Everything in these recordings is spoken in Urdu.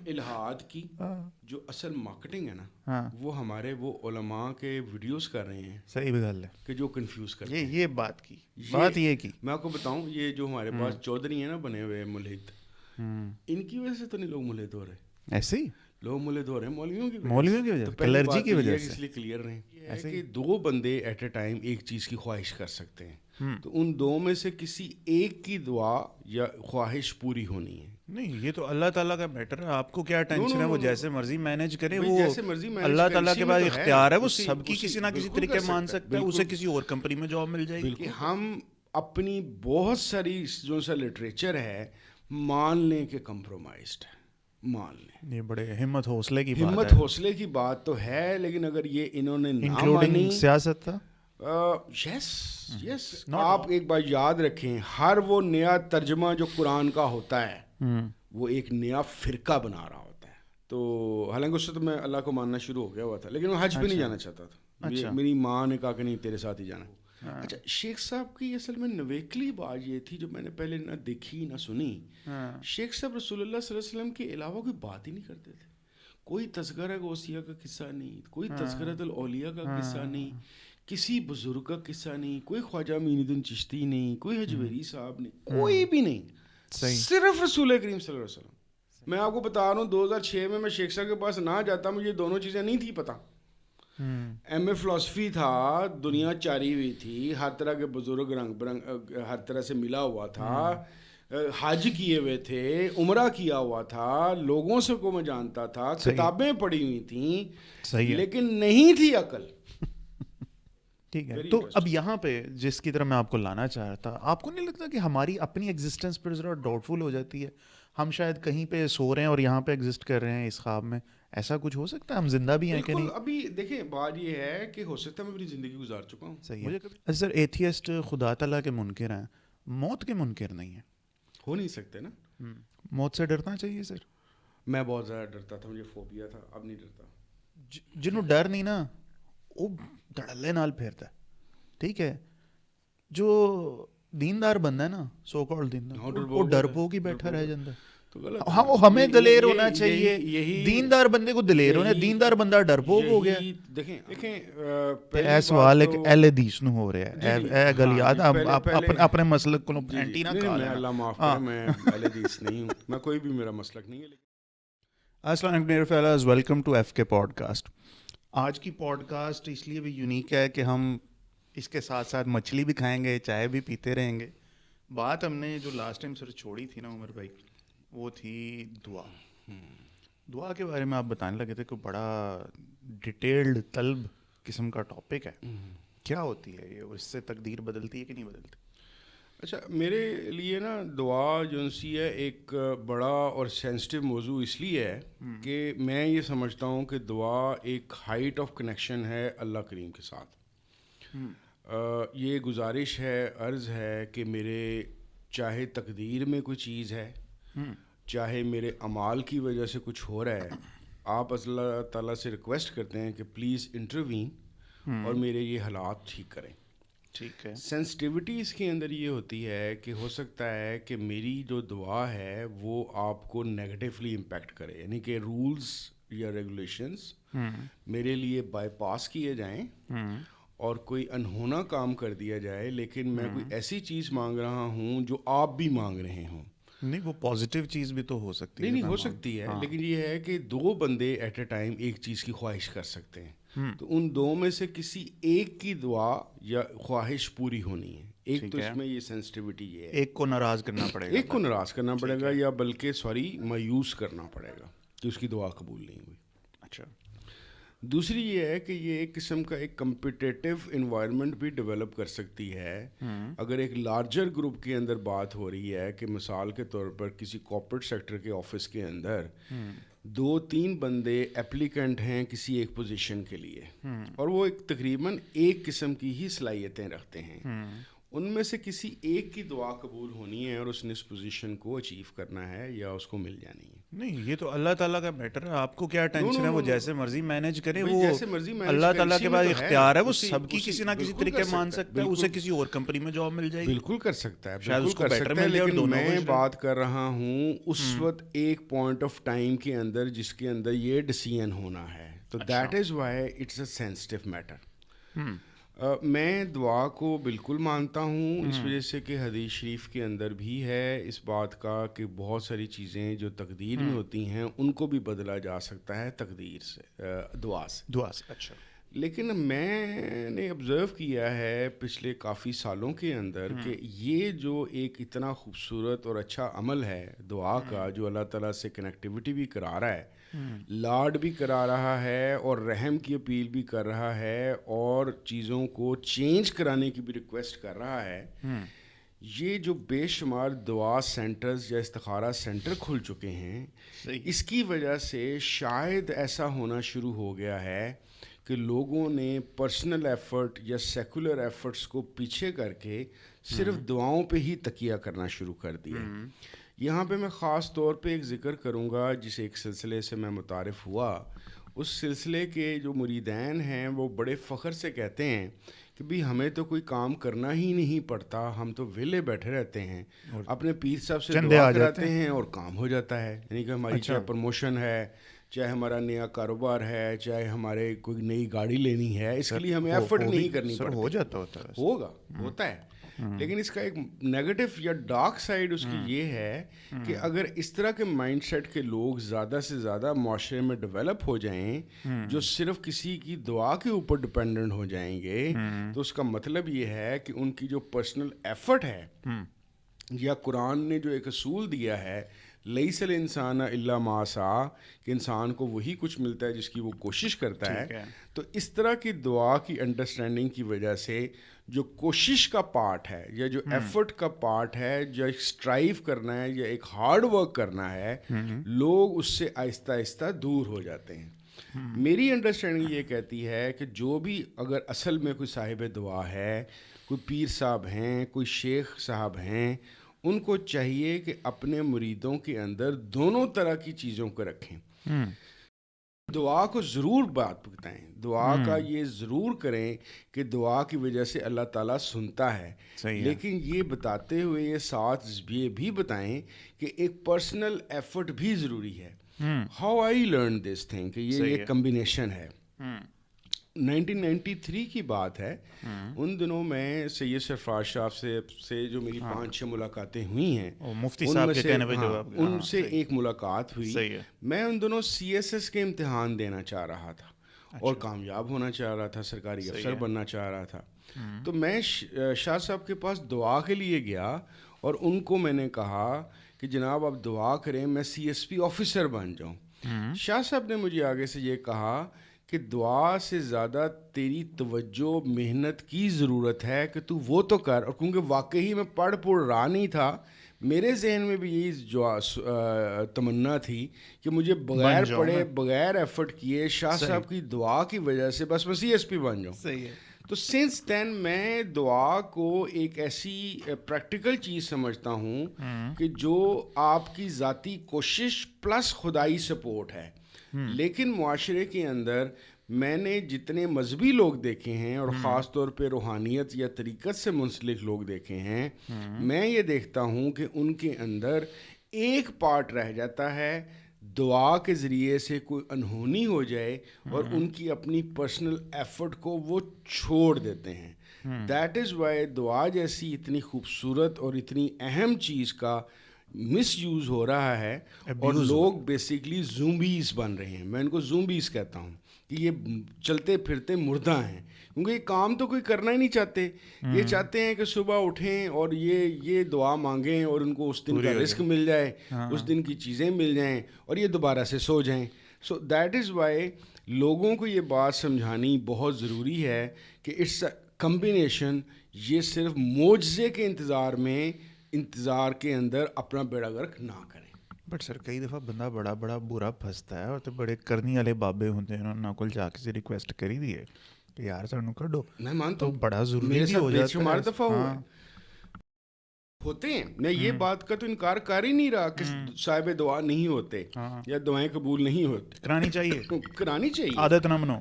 الہاد کی جو اصل مارکیٹنگ ہے نا وہ ہمارے وہ علماء کے ویڈیوز کر رہے ہیں. صحیح گل ہے کہ جو کنفیوز کرتے ہیں. یہ بات کی بات یہ کی میں آپ کو بتاؤں, یہ جو ہمارے پاس چودھری ہیں نا بنے ہوئے ملحد, ان کی وجہ سے تو نہیں لوگ ملحد ہو رہے. ایسے ہی لوگ ملحد ہو رہے ہیں مولویوں کی وجہ سے, کلرجی کی وجہ سے. اس لیے کلیئر رہیں کہ دو بندے ایٹ اے ٹائم ایک چیز کی خواہش کر سکتے ہیں, تو ان دو میں سے کسی ایک کی دعا یا خواہش پوری ہونی ہے. نہیں, یہ تو اللہ تعالیٰ کا بیٹر ہے. آپ کو کیا ٹینشن ہے, وہ جیسے مرضی مینیج کرے, وہ اللہ تعالیٰ کے پاس اختیار ہے, وہ سب کی کسی نہ کسی طریقے مان سکتا ہے. اسے کسی اور کمپنی میں جاب مل جائے گی. کہ ہم اپنی بہت ساری جو سا لٹریچر ہے مان لیں کہ کمپرومائزڈ ہے, مان لیں. یہ بڑے ہمت حوصلے کی بات ہے. ہمت حوصلے کی بات تو ہے, لیکن اگر یہ انہوں نے نہ مانی, سیاست تھا. یس آپ ایک بات یاد رکھیں, ہر وہ نیا ترجمہ جو قرآن کا ہوتا ہے وہ ایک نیا فرقہ بنا رہا ہوتا ہے. تو حالانکہ اس سے تو میں اللہ کو ماننا شروع ہو گیا ہوا تھا, لیکن وہ حج پہ نہیں جانا چاہتا تھا. میری ماں نے کہا کہ نہیں تیرے ساتھ ہی جانا. اچھا, شیخ صاحب کی اصل میں نویکلی بات یہ تھی جو میں نے پہلے نہ دیکھی نہ سنی. شیخ صاحب رسول اللہ صلی اللہ علیہ وسلم کے علاوہ کوئی بات ہی نہیں کرتے تھے. کوئی تذکرہ غوثیہ کا قصہ نہیں, کوئی تذکرۃ الاولیاء کا قصہ نہیں, کسی بزرگ کا قصہ نہیں, کوئی خواجہ معین الدین چشتی نہیں, کوئی حجویری صاحب نہیں, کوئی بھی نہیں, صرف رسول کریم صلی اللہ علیہ وسلم. میں آپ کو بتا رہا ہوں 2006 میں شیخ صاحب کے پاس نہ جاتا, مجھے دونوں چیزیں نہیں تھی پتہ. ایم اے فلاسفی تھا, دنیا چاری ہوئی تھی, ہر طرح کے بزرگ رنگ برنگ ہر طرح سے ملا ہوا تھا, حج کیے ہوئے تھے, عمرہ کیا ہوا تھا, لوگوں سے کو میں جانتا تھا, کتابیں پڑھی ہوئی تھیں, لیکن نہیں تھی عقل. ٹھیک ہے, تو اب یہاں پہ جس کی طرح میں آپ کو لانا چاہ رہا تھا, آپ کو نہیں لگتا کہ ہماری اپنی ایگزسٹنس پر ذرا ڈاؤٹ فل ہو جاتی ہے؟ ہم شاید کہیں پہ سو رہے ہیں اور یہاں پہ ایگزسٹ کر رہے ہیں اس خواب میں. ایسا کچھ ہو سکتا ہے, ہم زندہ بھی ہیں کہ نہیں؟ ابھی دیکھیں بات یہ ہے کہ ہو سکتا ہے میں اپنی زندگی گزار چکا ہوں. صحیح ہے. اچھا سر, ایتھیسٹ خدا تعالیٰ کے منکر ہیں, موت کے منکر نہیں ہیں. ہو نہیں سکتے نا. موت سے ڈرنا چاہیے سر. میں بہت زیادہ ڈرتا تھا, مجھے فوبیا تھا, اب نہیں ڈرتا. جنہوں ڈر نہیں نا وہ دھڑلے نال پھیرتا ہے. ٹھیک ہے, جو دیندار بندہ ہے نا, سو کالڈ دیندار, وہ ڈرپوک ہی بیٹھا رہ جاتا ہے. ہاں, وہ ہمیں دلیر ہونا چاہیے, دیندار بندے کو دلیر ہونا, دیندار بندہ ڈرپوک ہو گیا. دیکھیں اے سوال ایک اہل حدیث نو ہو رہا ہے, اے گل یاد اپنے مسلک کو اینٹی نہ کھا لینا. اللہ معاف کرے, میں اہل حدیث نہیں ہوں, میں کوئی بھی میرا مسلک نہیں ہے. السلام علیکم میرے فیلوز, ویلکم ٹو ایف کے پوڈ کاسٹ. آج کی پوڈ کاسٹ اس لیے بھی یونیک ہے کہ ہم اس کے ساتھ ساتھ مچھلی بھی کھائیں گے, چائے بھی پیتے رہیں گے. بات ہم نے جو لاسٹ ٹائم سر چھوڑی تھی نا عمر بھائی, وہ تھی دعا. دعا کے بارے میں آپ بتانے لگے تھے کہ بڑا ڈیٹیلڈ طلب قسم کا ٹاپک ہے. کیا ہوتی ہے یہ, اس سے تقدیر بدلتی ہے کہ نہیں بدلتی؟ اچھا, میرے لیے نا دعا جو سی ہے ایک بڑا اور سینسٹیو موضوع اس لیے ہے کہ میں یہ سمجھتا ہوں کہ دعا ایک ہائٹ آف کنیکشن ہے اللہ کریم کے ساتھ. یہ گزارش ہے, عرض ہے کہ میرے چاہے تقدیر میں کوئی چیز ہے, چاہے میرے اعمال کی وجہ سے کچھ ہو رہا ہے, آپ اللہ تعالیٰ سے ریکویسٹ کرتے ہیں کہ پلیز انٹروین اور میرے یہ حالات ٹھیک کریں. ٹھیک ہے. سینسٹیوٹی اس کے اندر یہ ہوتی ہے کہ ہو سکتا ہے کہ میری جو دعا ہے وہ آپ کو نیگیٹیولی امپیکٹ کرے, یعنی کہ رولز یا ریگولیشنز میرے لیے بائی پاس کیے جائیں اور کوئی انہونا کام کر دیا جائے, لیکن میں کوئی ایسی چیز مانگ رہا ہوں جو آپ بھی مانگ رہے ہوں. نہیں, وہ پازیٹیو چیز بھی تو ہو سکتی ہے. نہیں ہو سکتی ہے, لیکن یہ ہے کہ دو بندے ایٹ اے ٹائم ایک چیز کی خواہش کر سکتے ہیں, تو ان دو میں سے کسی ایک کی دعا یا خواہش پوری ہونی ہے. ایک تو اس میں یہ سینسٹیوٹی یہ ہے, ایک کو ناراض کرنا پڑے گا, ایک کو ناراض کرنا پڑے گا, یا بلکہ مایوس کرنا پڑے گا کہ اس کی دعا قبول نہیں ہوئی. اچھا. دوسری یہ ہے کہ یہ ایک قسم کا ایک کمپٹیٹیو انوائرمنٹ بھی ڈیولپ کر سکتی ہے. اگر ایک لارجر گروپ کے اندر بات ہو رہی ہے کہ مثال کے طور پر کسی کارپوریٹ سیکٹر کے آفس کے اندر 2-3 بندے اپلیکنٹ ہیں کسی ایک پوزیشن کے لیے, اور وہ ایک تقریباً ایک قسم کی ہی صلاحیتیں رکھتے ہیں, ان میں سے کسی ایک کی دعا قبول ہونی ہے اور اس نے اس پوزیشن کو اچیو کرنا ہے یا اس کو مل جانی ہے. نہیں یہ تو اللہ تعالیٰ کا میٹر ہے, آپ کو کیا ٹینشن ہے, وہ جیسے مرضی مینیج کرے, بھائی وہ جیسے مرضی manage اللہ کرے, تعالیٰ اسی کے میں پاس تو اختیار ہے, وہ اسی- سب کی اسی- کسی نہ کسی بالکل طریقے کر مان سکتا ہے, سکتا ہے, اسے بالکل- کسی اور کمپنی میں جاب مل جائے گی, بالکل کر سکتا ہے, شاید بالکل اس کو کر better سکتا ہے, مل جائے اور لیکن دونوں کو میں شاید. بات کر رہا ہوں اس وقت ایک پوائنٹ آف ٹائم کے اندر جس کے اندر یہ ڈیسیژن ہونا ہے, تو that is why it's a sensitive matter. میں دعا کو بالکل مانتا ہوں, اس وجہ سے کہ حدیث شریف کے اندر بھی ہے اس بات کا کہ بہت ساری چیزیں جو تقدیر میں ہوتی ہیں ان کو بھی بدلا جا سکتا ہے تقدیر سے, دعا سے. اچھا. لیکن میں نے آبزرو کیا ہے پچھلے کافی سالوں کے اندر کہ یہ جو ایک اتنا خوبصورت اور اچھا عمل ہے دعا کا, جو اللہ تعالیٰ سے کنیکٹیوٹی بھی کرا رہا ہے, لاڈ بھی کرا رہا ہے اور رحم کی اپیل بھی کر رہا ہے اور چیزوں کو چینج کرانے کی بھی ریکویسٹ کر رہا ہے, یہ جو بے شمار دعا سینٹرز یا استخارہ سینٹر کھل چکے ہیں, اس کی وجہ سے شاید ایسا ہونا شروع ہو گیا ہے کہ لوگوں نے پرسنل ایفرٹ یا سیکولر ایفرٹس کو پیچھے کر کے صرف دعاؤں پہ ہی تکیہ کرنا شروع کر دیا. یہاں پہ میں خاص طور پہ ایک ذکر کروں گا جس ایک سلسلے سے میں متعارف ہوا. اس سلسلے کے جو مریدین ہیں وہ بڑے فخر سے کہتے ہیں کہ بھی ہمیں تو کوئی کام کرنا ہی نہیں پڑتا, ہم تو ویلے بیٹھے رہتے ہیں, اپنے پیر صاحب سے دعا کراتے ہیں اور کام ہو جاتا ہے. یعنی کہ ہماری چاہے پروموشن ہے, چاہے ہمارا نیا کاروبار ہے, چاہے ہمارے کوئی نئی گاڑی لینی ہے, اس کے لیے ہمیں ایفرٹ نہیں کرنی پڑتی. ہو جاتا ہوتا ہوتا ہے. لیکن اس کا ایک نیگیٹو یا ڈارک سائڈ اس کی یہ ہے کہ اگر اس طرح کے مائنڈ سیٹ کے لوگ زیادہ سے زیادہ معاشرے میں ڈیولپ ہو جائیں جو صرف کسی کی دعا کے اوپر ڈپینڈنٹ ہو جائیں گے, تو اس کا مطلب یہ ہے کہ ان کی جو پرسنل ایفرٹ ہے, یا قرآن نے جو ایک اصول دیا ہے لیس الانسان الا ما سعی, کہ انسان کو وہی کچھ ملتا ہے جس کی وہ کوشش کرتا ہے, تو اس طرح کی دعا کی انڈرسٹینڈنگ کی وجہ سے جو کوشش کا پارٹ ہے یا جو ایفرٹ کا پارٹ ہے, جو ایک اسٹرائیو کرنا ہے یا ایک ہارڈ ورک کرنا ہے, لوگ اس سے آہستہ آہستہ دور ہو جاتے ہیں. میری انڈرسٹینڈنگ یہ کہتی ہے کہ جو بھی اگر اصل میں کوئی صاحب دعا ہے, کوئی پیر صاحب ہیں, کوئی شیخ صاحب ہیں, ان کو چاہیے کہ اپنے مریدوں کے اندر دونوں طرح کی چیزوں کو رکھیں. دعا کو ضرور بات بتائیں, دعا کا یہ ضرور کریں کہ دعا کی وجہ سے اللہ تعالیٰ سنتا ہے, لیکن یہ بتاتے ہوئے یہ ساتھ یہ بھی بتائیں کہ ایک پرسنل ایفرٹ بھی ضروری ہے. How I learn this thing, کہ یہ ایک کمبینیشن ہے. 1993 کی بات ہے, ان دنوں میں سید سرفراز شاہ سے جو میری 5-6 ملاقاتیں ہوئی ہیں, مفتی صاحب کے کہنے پہ جواب, ان سے ایک ملاقات ہوئی. میں ان دنوں CSS کے امتحان دینا چاہ رہا تھا اور کامیاب ہونا چاہ رہا تھا, سرکاری افسر بننا چاہ رہا تھا. تو میں شاہ صاحب کے پاس دعا کے لیے گیا اور ان کو میں نے کہا کہ جناب آپ دعا کریں میں CSP آفیسر بن جاؤں. شاہ صاحب نے مجھے آگے سے یہ کہا کہ دعا سے زیادہ تیری توجہ محنت کی ضرورت ہے کہ تو وہ تو کر. اور کیونکہ واقعی میں پڑھ رہا نہیں تھا, میرے ذہن میں بھی یہی جو تمنا تھی کہ مجھے بغیر پڑھے بغیر ایفرٹ کیے شاہ صاحب کی دعا کی وجہ سے بس میں CSP بن جاؤں. تو سنس دین میں دعا کو ایک ایسی پریکٹیکل چیز سمجھتا ہوں کہ جو آپ کی ذاتی کوشش پلس خدائی سپورٹ ہے. لیکن معاشرے کے اندر میں نے جتنے مذہبی لوگ دیکھے ہیں اور خاص طور پہ روحانیت یا طریقت سے منسلک لوگ دیکھے ہیں, میں یہ دیکھتا ہوں کہ ان کے اندر ایک پارٹ رہ جاتا ہے, دعا کے ذریعے سے کوئی انہونی ہو جائے اور ان کی اپنی پرسنل ایفرٹ کو وہ چھوڑ دیتے ہیں. دیٹ از وائی دعا جیسی اتنی خوبصورت اور اتنی اہم چیز کا مس یوز ہو رہا ہے اور لوگ بیسیکلی زومبیز بن رہے ہیں. میں ان کو زومبیز کہتا ہوں کہ یہ چلتے پھرتے مردہ ہیں, کیونکہ یہ کام تو کوئی کرنا ہی نہیں چاہتے. یہ چاہتے ہیں کہ صبح اٹھیں اور یہ دعا مانگیں اور ان کو اس دن کا رزق مل جائے, اس دن کی چیزیں مل جائیں اور یہ دوبارہ سے سو جائیں. سو دیٹ از وائی لوگوں کو یہ بات سمجھانی بہت ضروری ہے کہ اٹس اے کمبینیشن. یہ صرف معجزے کے انتظار کے اندر اپنا بیڑا غرق نہ کریں. بٹ سر کئی دفعہ بندہ بڑا برا پھنستا ہے اور تو بڑے کرنی والے بابے ہوتے ہیں, انہوں نے کل جا کے سے ریکویسٹ کری دی ہے کہ یار سانو کڈو. میں مانتا تو ہوں بڑا ضروری میرے بھی ہو ساتھ جاتا بے شمار ہے. دفعہ ہوا ہے. ہوتے ہیں, میں یہ بات کا تو انکار کر ہی نہیں رہا کہ صاحب دعا نہیں ہوتے یا دعائیں قبول نہیں ہوتے, کرانی چاہیے, کرانی چاہیے, عادت نہ بناؤ,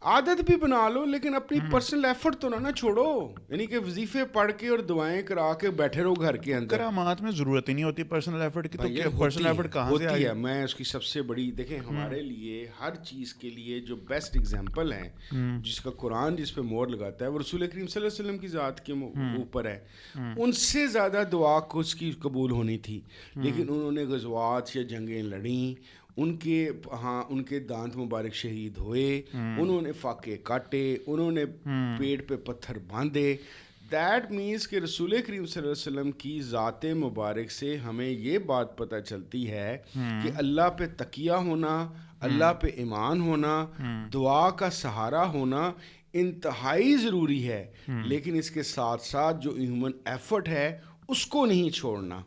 عادت بھی بنا لو, لیکن اپنی پرسنل ایفرٹ تو نہ چھوڑو. یعنی کہ وظیفے پڑھ کے اور دعائیں کرا کے بیٹھے رہو گھر کے اندر. کرامات میں ضرورت ہی نہیں ہوتی پرسنل ایفرٹ کی, تو پرسنل ایفرٹ کہاں سے آئی ہے. میں اس کی سب سے بڑی, دیکھیں ہمارے لیے ہر چیز کے لیے جو بیسٹ ایگزامپل ہے, جس کا قرآن جس پہ مور لگاتا ہے, وہ رسول کریم صلی اللہ علیہ وسلم کی ذات کے اوپر ہے. ان سے زیادہ دعا اس کی قبول ہونی تھی, لیکن انہوں نے غزوات یا جنگیں لڑیں, ان کے دانت مبارک شہید ہوئے, انہوں نے فاقے کاٹے, انہوں نے پیٹ پہ پتھر باندھے. دیٹ مینس کہ رسول کریم صلی اللہ علیہ وسلم کی ذات مبارک سے ہمیں یہ بات پتہ چلتی ہے کہ اللہ پہ تکیہ ہونا, اللہ پہ ایمان ہونا, دعا کا سہارا ہونا انتہائی ضروری ہے. لیکن اس کے ساتھ ساتھ جو ہیومن ایفرٹ ہے اس کو نہیں چھوڑنا.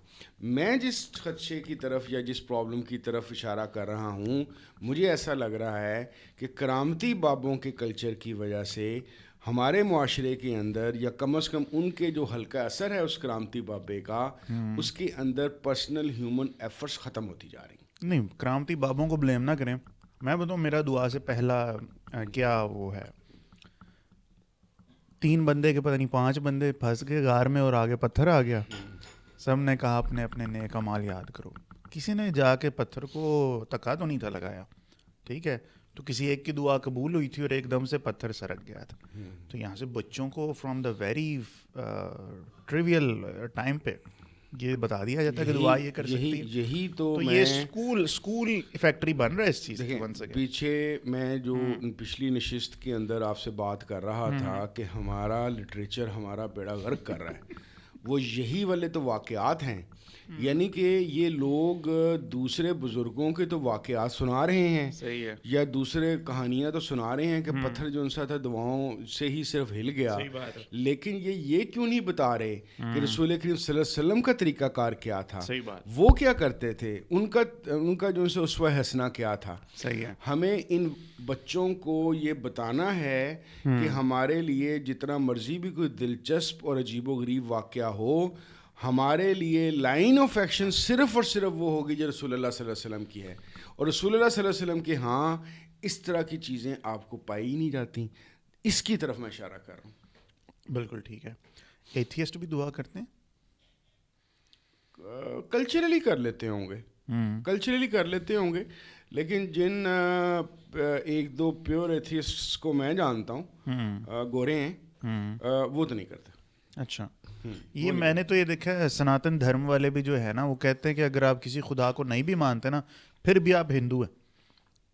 میں جس خدشے کی طرف یا جس پرابلم کی طرف اشارہ کر رہا ہوں, مجھے ایسا لگ رہا ہے کہ کرامتی بابوں کے کلچر کی وجہ سے ہمارے معاشرے کے اندر, یا کم از کم ان کے جو ہلکا اثر ہے اس کرامتی بابے کا, اس کے اندر پرسنل ہیومن ایفرٹس ختم ہوتی جا رہی ہیں. نہیں, کرامتی بابوں کو بلیم نہ کریں. میں بتاؤں میرا دعا سے پہلا کیا وہ ہے, 3 بندے کے پتہ نہیں 5 بندے پھنس گئے غار میں اور آگے پتھر آ گیا. سب نے کہا اپنے اپنے نیک اعمال یاد کرو. کسی نے جا کے پتھر کو تکا تو نہیں تھا لگایا, ٹھیک ہے, تو کسی ایک کی دعا قبول ہوئی تھی اور ایک دم سے پتھر سرک گیا تھا. تو یہاں سے بچوں کو from the very travel time پہ یہ بتا دیا جاتا ہے کہ دعا یہ کر سکتی ہے. یہی تو یہ اسکول فیکٹری بن رہا ہے اس چیز کی. بن سکے پیچھے میں جو پچھلی نشست کے اندر آپ سے بات کر رہا تھا کہ ہمارا لٹریچر ہمارا بیڑا غرق کر رہا ہے, وہ یہی والے تو واقعات ہیں. یعنی کہ یہ لوگ دوسرے بزرگوں کے تو واقعات سنا رہے ہیں, صحیح ہے, یا دوسرے کہانیاں تو سنا رہے ہیں کہ پتھر جو ان سا تھا دعاؤں سے ہی صرف ہل گیا, لیکن یہ کیوں نہیں بتا رہے کہ رسول کریم صلی اللہ علیہ وسلم کا طریقہ کار کیا تھا, وہ کیا کرتے تھے, ان کا جو ان سے اسوہ حسنہ کیا تھا. صحیح ہے. ہمیں ان بچوں کو یہ بتانا ہے کہ ہمارے لیے جتنا مرضی بھی کوئی دلچسپ اور عجیب و غریب واقعہ ہو, ہمارے لیے لائن آف ایکشن صرف اور صرف وہ ہوگی جو رسول اللہ صلی اللہ علیہ وسلم کی ہے. اور رسول اللہ صلی اللہ علیہ وسلم کے ہاں اس طرح کی چیزیں آپ کو پائی ہی نہیں جاتی. اس کی طرف میں اشارہ کر رہا ہوں. بالکل ٹھیک ہے. ایتھیسٹ بھی دعا کرتے ہیں, کلچرلی کر لیتے ہوں گے, لیکن جن 1-2 پیور ایتھیسٹ کو میں جانتا ہوں, گورے ہیں, وہ تو نہیں کرتے. اچھا, یہ میں نے تو یہ دیکھا ہے سناتن دھرم والے بھی جو ہے نا, وہ کہتے ہیں کہ اگر آپ کسی خدا کو نہیں بھی مانتے نا, پھر بھی آپ ہندو ہیں,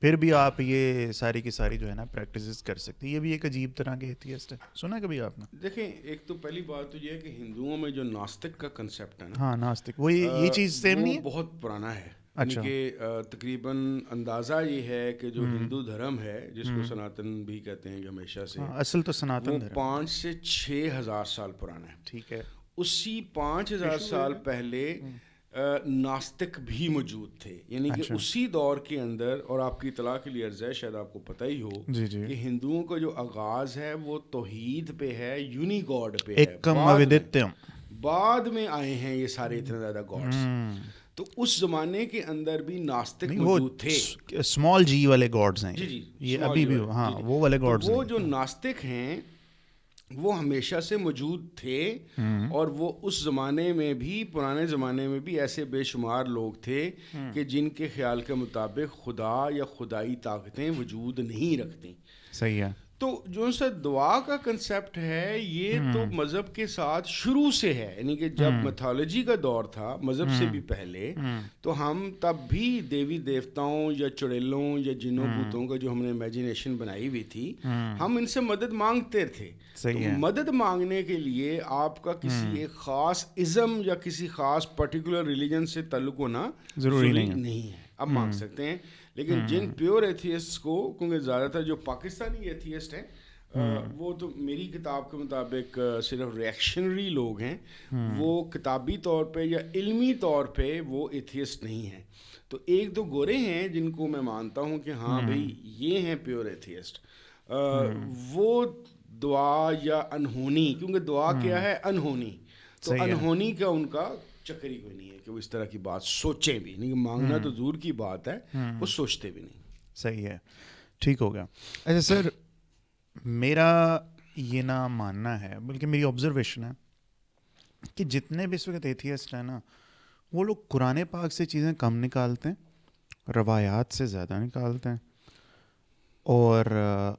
پھر بھی آپ یہ ساری کی ساری جو ہے نا پریکٹسز کر سکتے ہیں. یہ بھی ایک عجیب طرح کے ایتھیسٹ ہے. سنا کبھی آپ نے؟ دیکھیں, ایک تو پہلی بات تو یہ ہے کہ ہندوؤں میں جو ناستک کا کنسیپٹ ہے نا, ہاں ناستک, وہ یہ چیز سیم نہیں ہے, بہت پرانا ہے. اچھا, کہ تقریباً اندازہ یہ ہے کہ جو ہندو دھرم ہے, جس کو سناتن بھی کہتے ہیں کہ ہمیشہ سے, اصل تو سناتن دھرم 5 سے 6 ہزار سال پرانا ہے. ٹھیک ہے. اسی 5000 سال پہلے ناستک بھی موجود تھے. یعنی کہ اسی دور کے اندر, اور آپ کی اطلاع کے لیے عرض ہے, شاید آپ کو پتہ ہی ہو کہ ہندوؤں کا جو آغاز ہے وہ توحید پہ ہے, یونی گاڈ پہ ہے. بعد میں آئے ہیں یہ سارے اتنے زیادہ گاڈس. تو اس زمانے کے اندر بھی ناستک موجود تھے. اسمال جی والے گاڈز ہیں یہ ابھی بھی, ہاں وہ والے گاڈز. وہ جو ناستک ہیں وہ ہمیشہ سے موجود تھے, اور وہ اس زمانے میں بھی, پرانے زمانے میں بھی ایسے بے شمار لوگ تھے کہ جن کے خیال کے مطابق خدا یا خدائی طاقتیں وجود نہیں رکھتی. صحیح ہے. تو جو سا دعا کا کنسیپٹ ہے یہ تو مذہب کے ساتھ شروع سے ہے. یعنی کہ جب میتھالوجی کا دور تھا, مذہب سے بھی پہلے, تو ہم تب بھی دیوی دیوتاؤں یا چڑیلوں یا جنوں بھوتوں کا جو ہم نے امیجنیشن بنائی ہوئی تھی, ہم ان سے مدد مانگتے تھے. تو مدد مانگنے کے لیے آپ کا کسی ایک خاص ازم یا کسی خاص پرٹیکولر ریلیجن سے تعلق ہونا ضروری نہیں ہے. اب مانگ سکتے ہیں, لیکن جن پیور ایتھیسٹ کو, کیونکہ زیادہ تر جو پاکستانی ایتھیسٹ ہیں وہ تو میری کتاب کے مطابق صرف ریئیکشنری لوگ ہیں, وہ کتابی طور پہ یا علمی طور پہ وہ ایتھیسٹ نہیں ہیں. تو 1-2 گورے ہیں جن کو میں مانتا ہوں کہ ہاں بھائی یہ ہیں پیور ایتھیسٹ. وہ دعا یا انہونی، کیونکہ دعا کیا ہے انہونی، تو انہونی کا ان کا چکر ہی کوئی نہیں ہے کہ وہ اس طرح کی بات سوچیں بھی نہیں. مانگنا تو دور کی بات ہے، وہ سوچتے بھی نہیں. صحیح ہے، ٹھیک ہو گیا. اچھا سر، میرا یہ نہ ماننا ہے بلکہ میری آبزرویشن ہے کہ جتنے بھی اس وقت ایتھیسٹ ہیں نا، وہ لوگ قرآن پاک سے چیزیں کم نکالتے ہیں، روایات سے زیادہ نکالتے ہیں، اور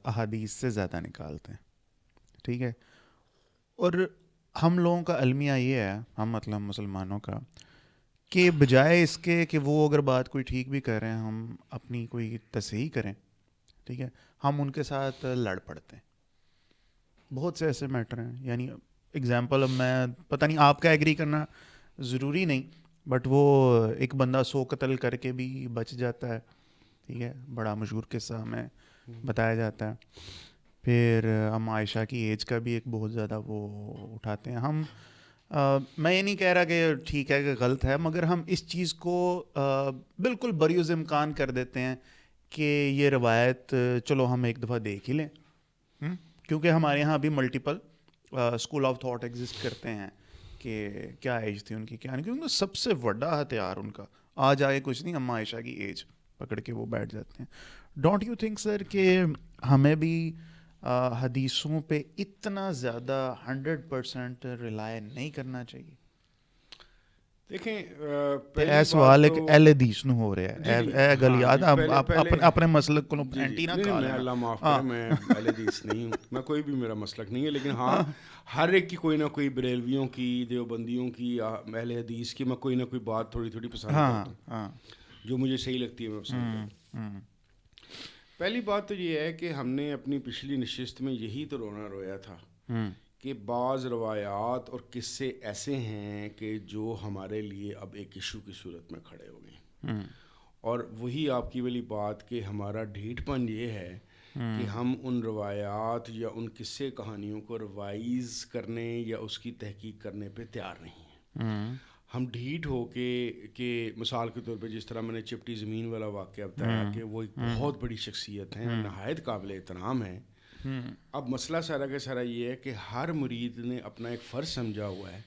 احادیث سے زیادہ نکالتے ہیں. ٹھیک ہے، اور ہم لوگوں کا المیہ یہ ہے، ہم مطلب مسلمانوں کا، کہ بجائے اس کے کہ وہ اگر بات کوئی ٹھیک بھی کر رہے ہیں، ہم اپنی کوئی تصحیح کریں، ٹھیک ہے، ہم ان کے ساتھ لڑ پڑتے ہیں. بہت سے ایسے میٹر ہیں، یعنی اگزامپل، اب میں پتہ نہیں آپ کا ایگری کرنا ضروری نہیں، بٹ وہ ایک بندہ 100 قتل کر کے بھی بچ جاتا ہے. ٹھیک ہے، بڑا مشہور قصہ ہمیں بتایا جاتا ہے. پھر ہم عائشہ کی ایج کا بھی ایک بہت زیادہ وہ اٹھاتے ہیں. ہم میں یہ نہیں کہہ رہا کہ ٹھیک ہے کہ غلط ہے، مگر ہم اس چیز کو بالکل بریوز امکان کر دیتے ہیں کہ یہ روایت چلو ہم ایک دفعہ دیکھ ہی لیں، کیونکہ ہمارے یہاں ابھی multiple school of thought exist کرتے ہیں کہ کیا ایج تھی ان کی، کیا نہیں. کیونکہ سب سے بڑا ہتھیار ان کا آج آگے کچھ نہیں، ہم عائشہ کی ایج پکڑ کے وہ بیٹھ جاتے ہیں. ڈونٹ یو تھنک سر کہ ہمیں بھی حدیثوں پہ اتنا زیادہ 100% ریلائی نہیں کرنا چاہیے؟ دیکھیں، اے سوال ایک اہل حدیث نو ہو رہا ہے، اے گل یاد اپنے مسلک کو اینٹی نہ کھا لینا. میں اللہ معاف کرے، میں اہل حدیث نہیں ہوں، میں کوئی بھی میرا مسلک نہیں ہے، لیکن ہاں ہر ایک کی کوئی نہ کوئی بریلویوں کی، دیوبندیوں کی، اہل حدیث کی میں کوئی نہ کوئی بات تھوڑی تھوڑی پسند کرتا ہوں، جو مجھے صحیح لگتی ہے میں پسند کرتا ہوں. پہلی بات تو یہ ہے کہ ہم نے اپنی پچھلی نشست میں یہی تو رویا تھا کہ بعض روایات اور قصے ایسے ہیں کہ جو ہمارے لیے اب ایک ایشو کی صورت میں کھڑے ہو گئے. اور وہی آپ کی والی بات کہ ہمارا ڈھیٹ پن یہ ہے کہ ہم ان روایات یا ان قصے کہانیوں کو ریوائز کرنے یا اس کی تحقیق کرنے پہ تیار نہیں ہیں. ہم ڈھیٹ ہو کے کہ مثال کے طور پہ جس طرح میں نے چپٹی زمین والا واقعہ بتایا کہ وہ ایک بہت بڑی شخصیت ہیں، نہایت قابل احترام ہیں. اب مسئلہ سارا کا سارا یہ ہے کہ ہر مرید نے اپنا ایک فرض سمجھا ہوا ہے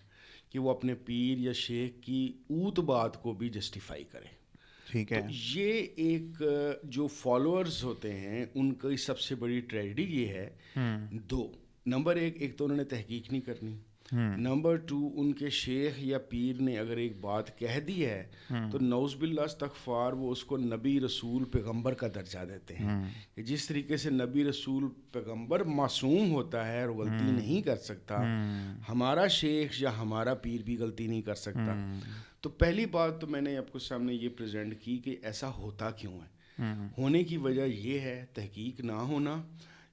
کہ وہ اپنے پیر یا شیخ کی اوت بات کو بھی جسٹیفائی کرے. ٹھیک ہے، تو یہ ایک جو فالوورز ہوتے ہیں ان کی سب سے بڑی ٹریجڈی یہ ہے. دو نمبر ایک تو انہوں نے تحقیق نہیں کرنی. نمبر 2، ان کے شیخ یا پیر نے اگر ایک بات کہہ دی ہے تو نعوذ باللہ استغفار وہ اس کو نبی رسول پیغمبر کا درجہ دیتے ہیں کہ جس طریقے سے نبی رسول پیغمبر معصوم ہوتا ہے اور غلطی نہیں کر سکتا، ہمارا شیخ یا ہمارا پیر بھی غلطی نہیں کر سکتا. تو پہلی بات تو میں نے آپ کو سامنے یہ پریزنٹ کی کہ ایسا ہوتا کیوں ہے. ہونے کی وجہ یہ ہے تحقیق نہ ہونا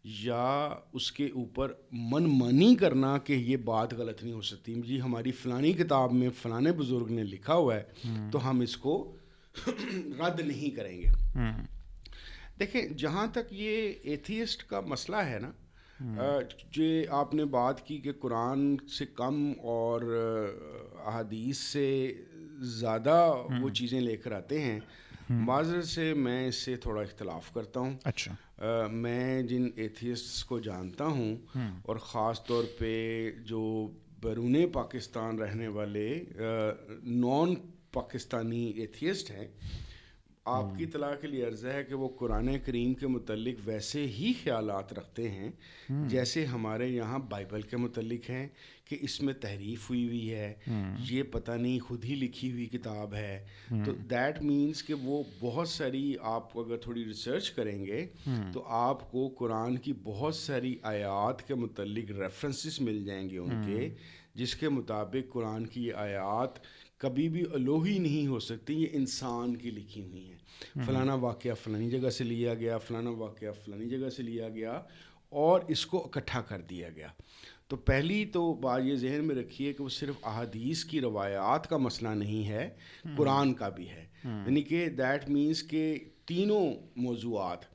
یا اس کے اوپر من مانی کرنا کہ یہ بات غلط نہیں ہو سکتی. جی ہماری فلانی کتاب میں فلانے بزرگ نے لکھا ہوا ہے تو ہم اس کو رد نہیں کریں گے. دیکھیں جہاں تک یہ ایتھیسٹ کا مسئلہ ہے نا، جو آپ نے بات کی کہ قرآن سے کم اور احادیث سے زیادہ وہ چیزیں لے کر آتے ہیں، معذرت سے میں اس سے تھوڑا اختلاف کرتا ہوں. اچھا، میں جن ایتھیسٹس کو جانتا ہوں اور خاص طور پہ جو بیرون پاکستان رہنے والے نان پاکستانی ایتھیسٹ ہیں، آپ کی اطلاع کے لیے عرض ہے کہ وہ قرآن کریم کے متعلق ویسے ہی خیالات رکھتے ہیں جیسے ہمارے یہاں بائبل کے متعلق ہیں کہ اس میں تحریف ہوئی ہے، یہ پتہ نہیں خود ہی لکھی ہوئی کتاب ہے. تو دیٹ مینس کہ وہ بہت ساری، آپ اگر تھوڑی ریسرچ کریں گے تو آپ کو قرآن کی بہت ساری آیات کے متعلق ریفرنسز مل جائیں گے ان کے، جس کے مطابق قرآن کی یہ آیات کبھی بھی الوہی نہیں ہو سکتی، یہ انسان کی لکھی ہوئی ہیں. فلانا واقعہ فلانی جگہ سے لیا گیا، فلانا واقعہ فلانی جگہ سے لیا گیا اور اس کو اکٹھا کر دیا گیا. تو پہلی تو بات یہ ذہن میں رکھیے کہ وہ صرف احادیث کی روایات کا مسئلہ نہیں ہے، قرآن کا بھی ہے. یعنی کہ دیٹ مینس کہ تینوں موضوعات،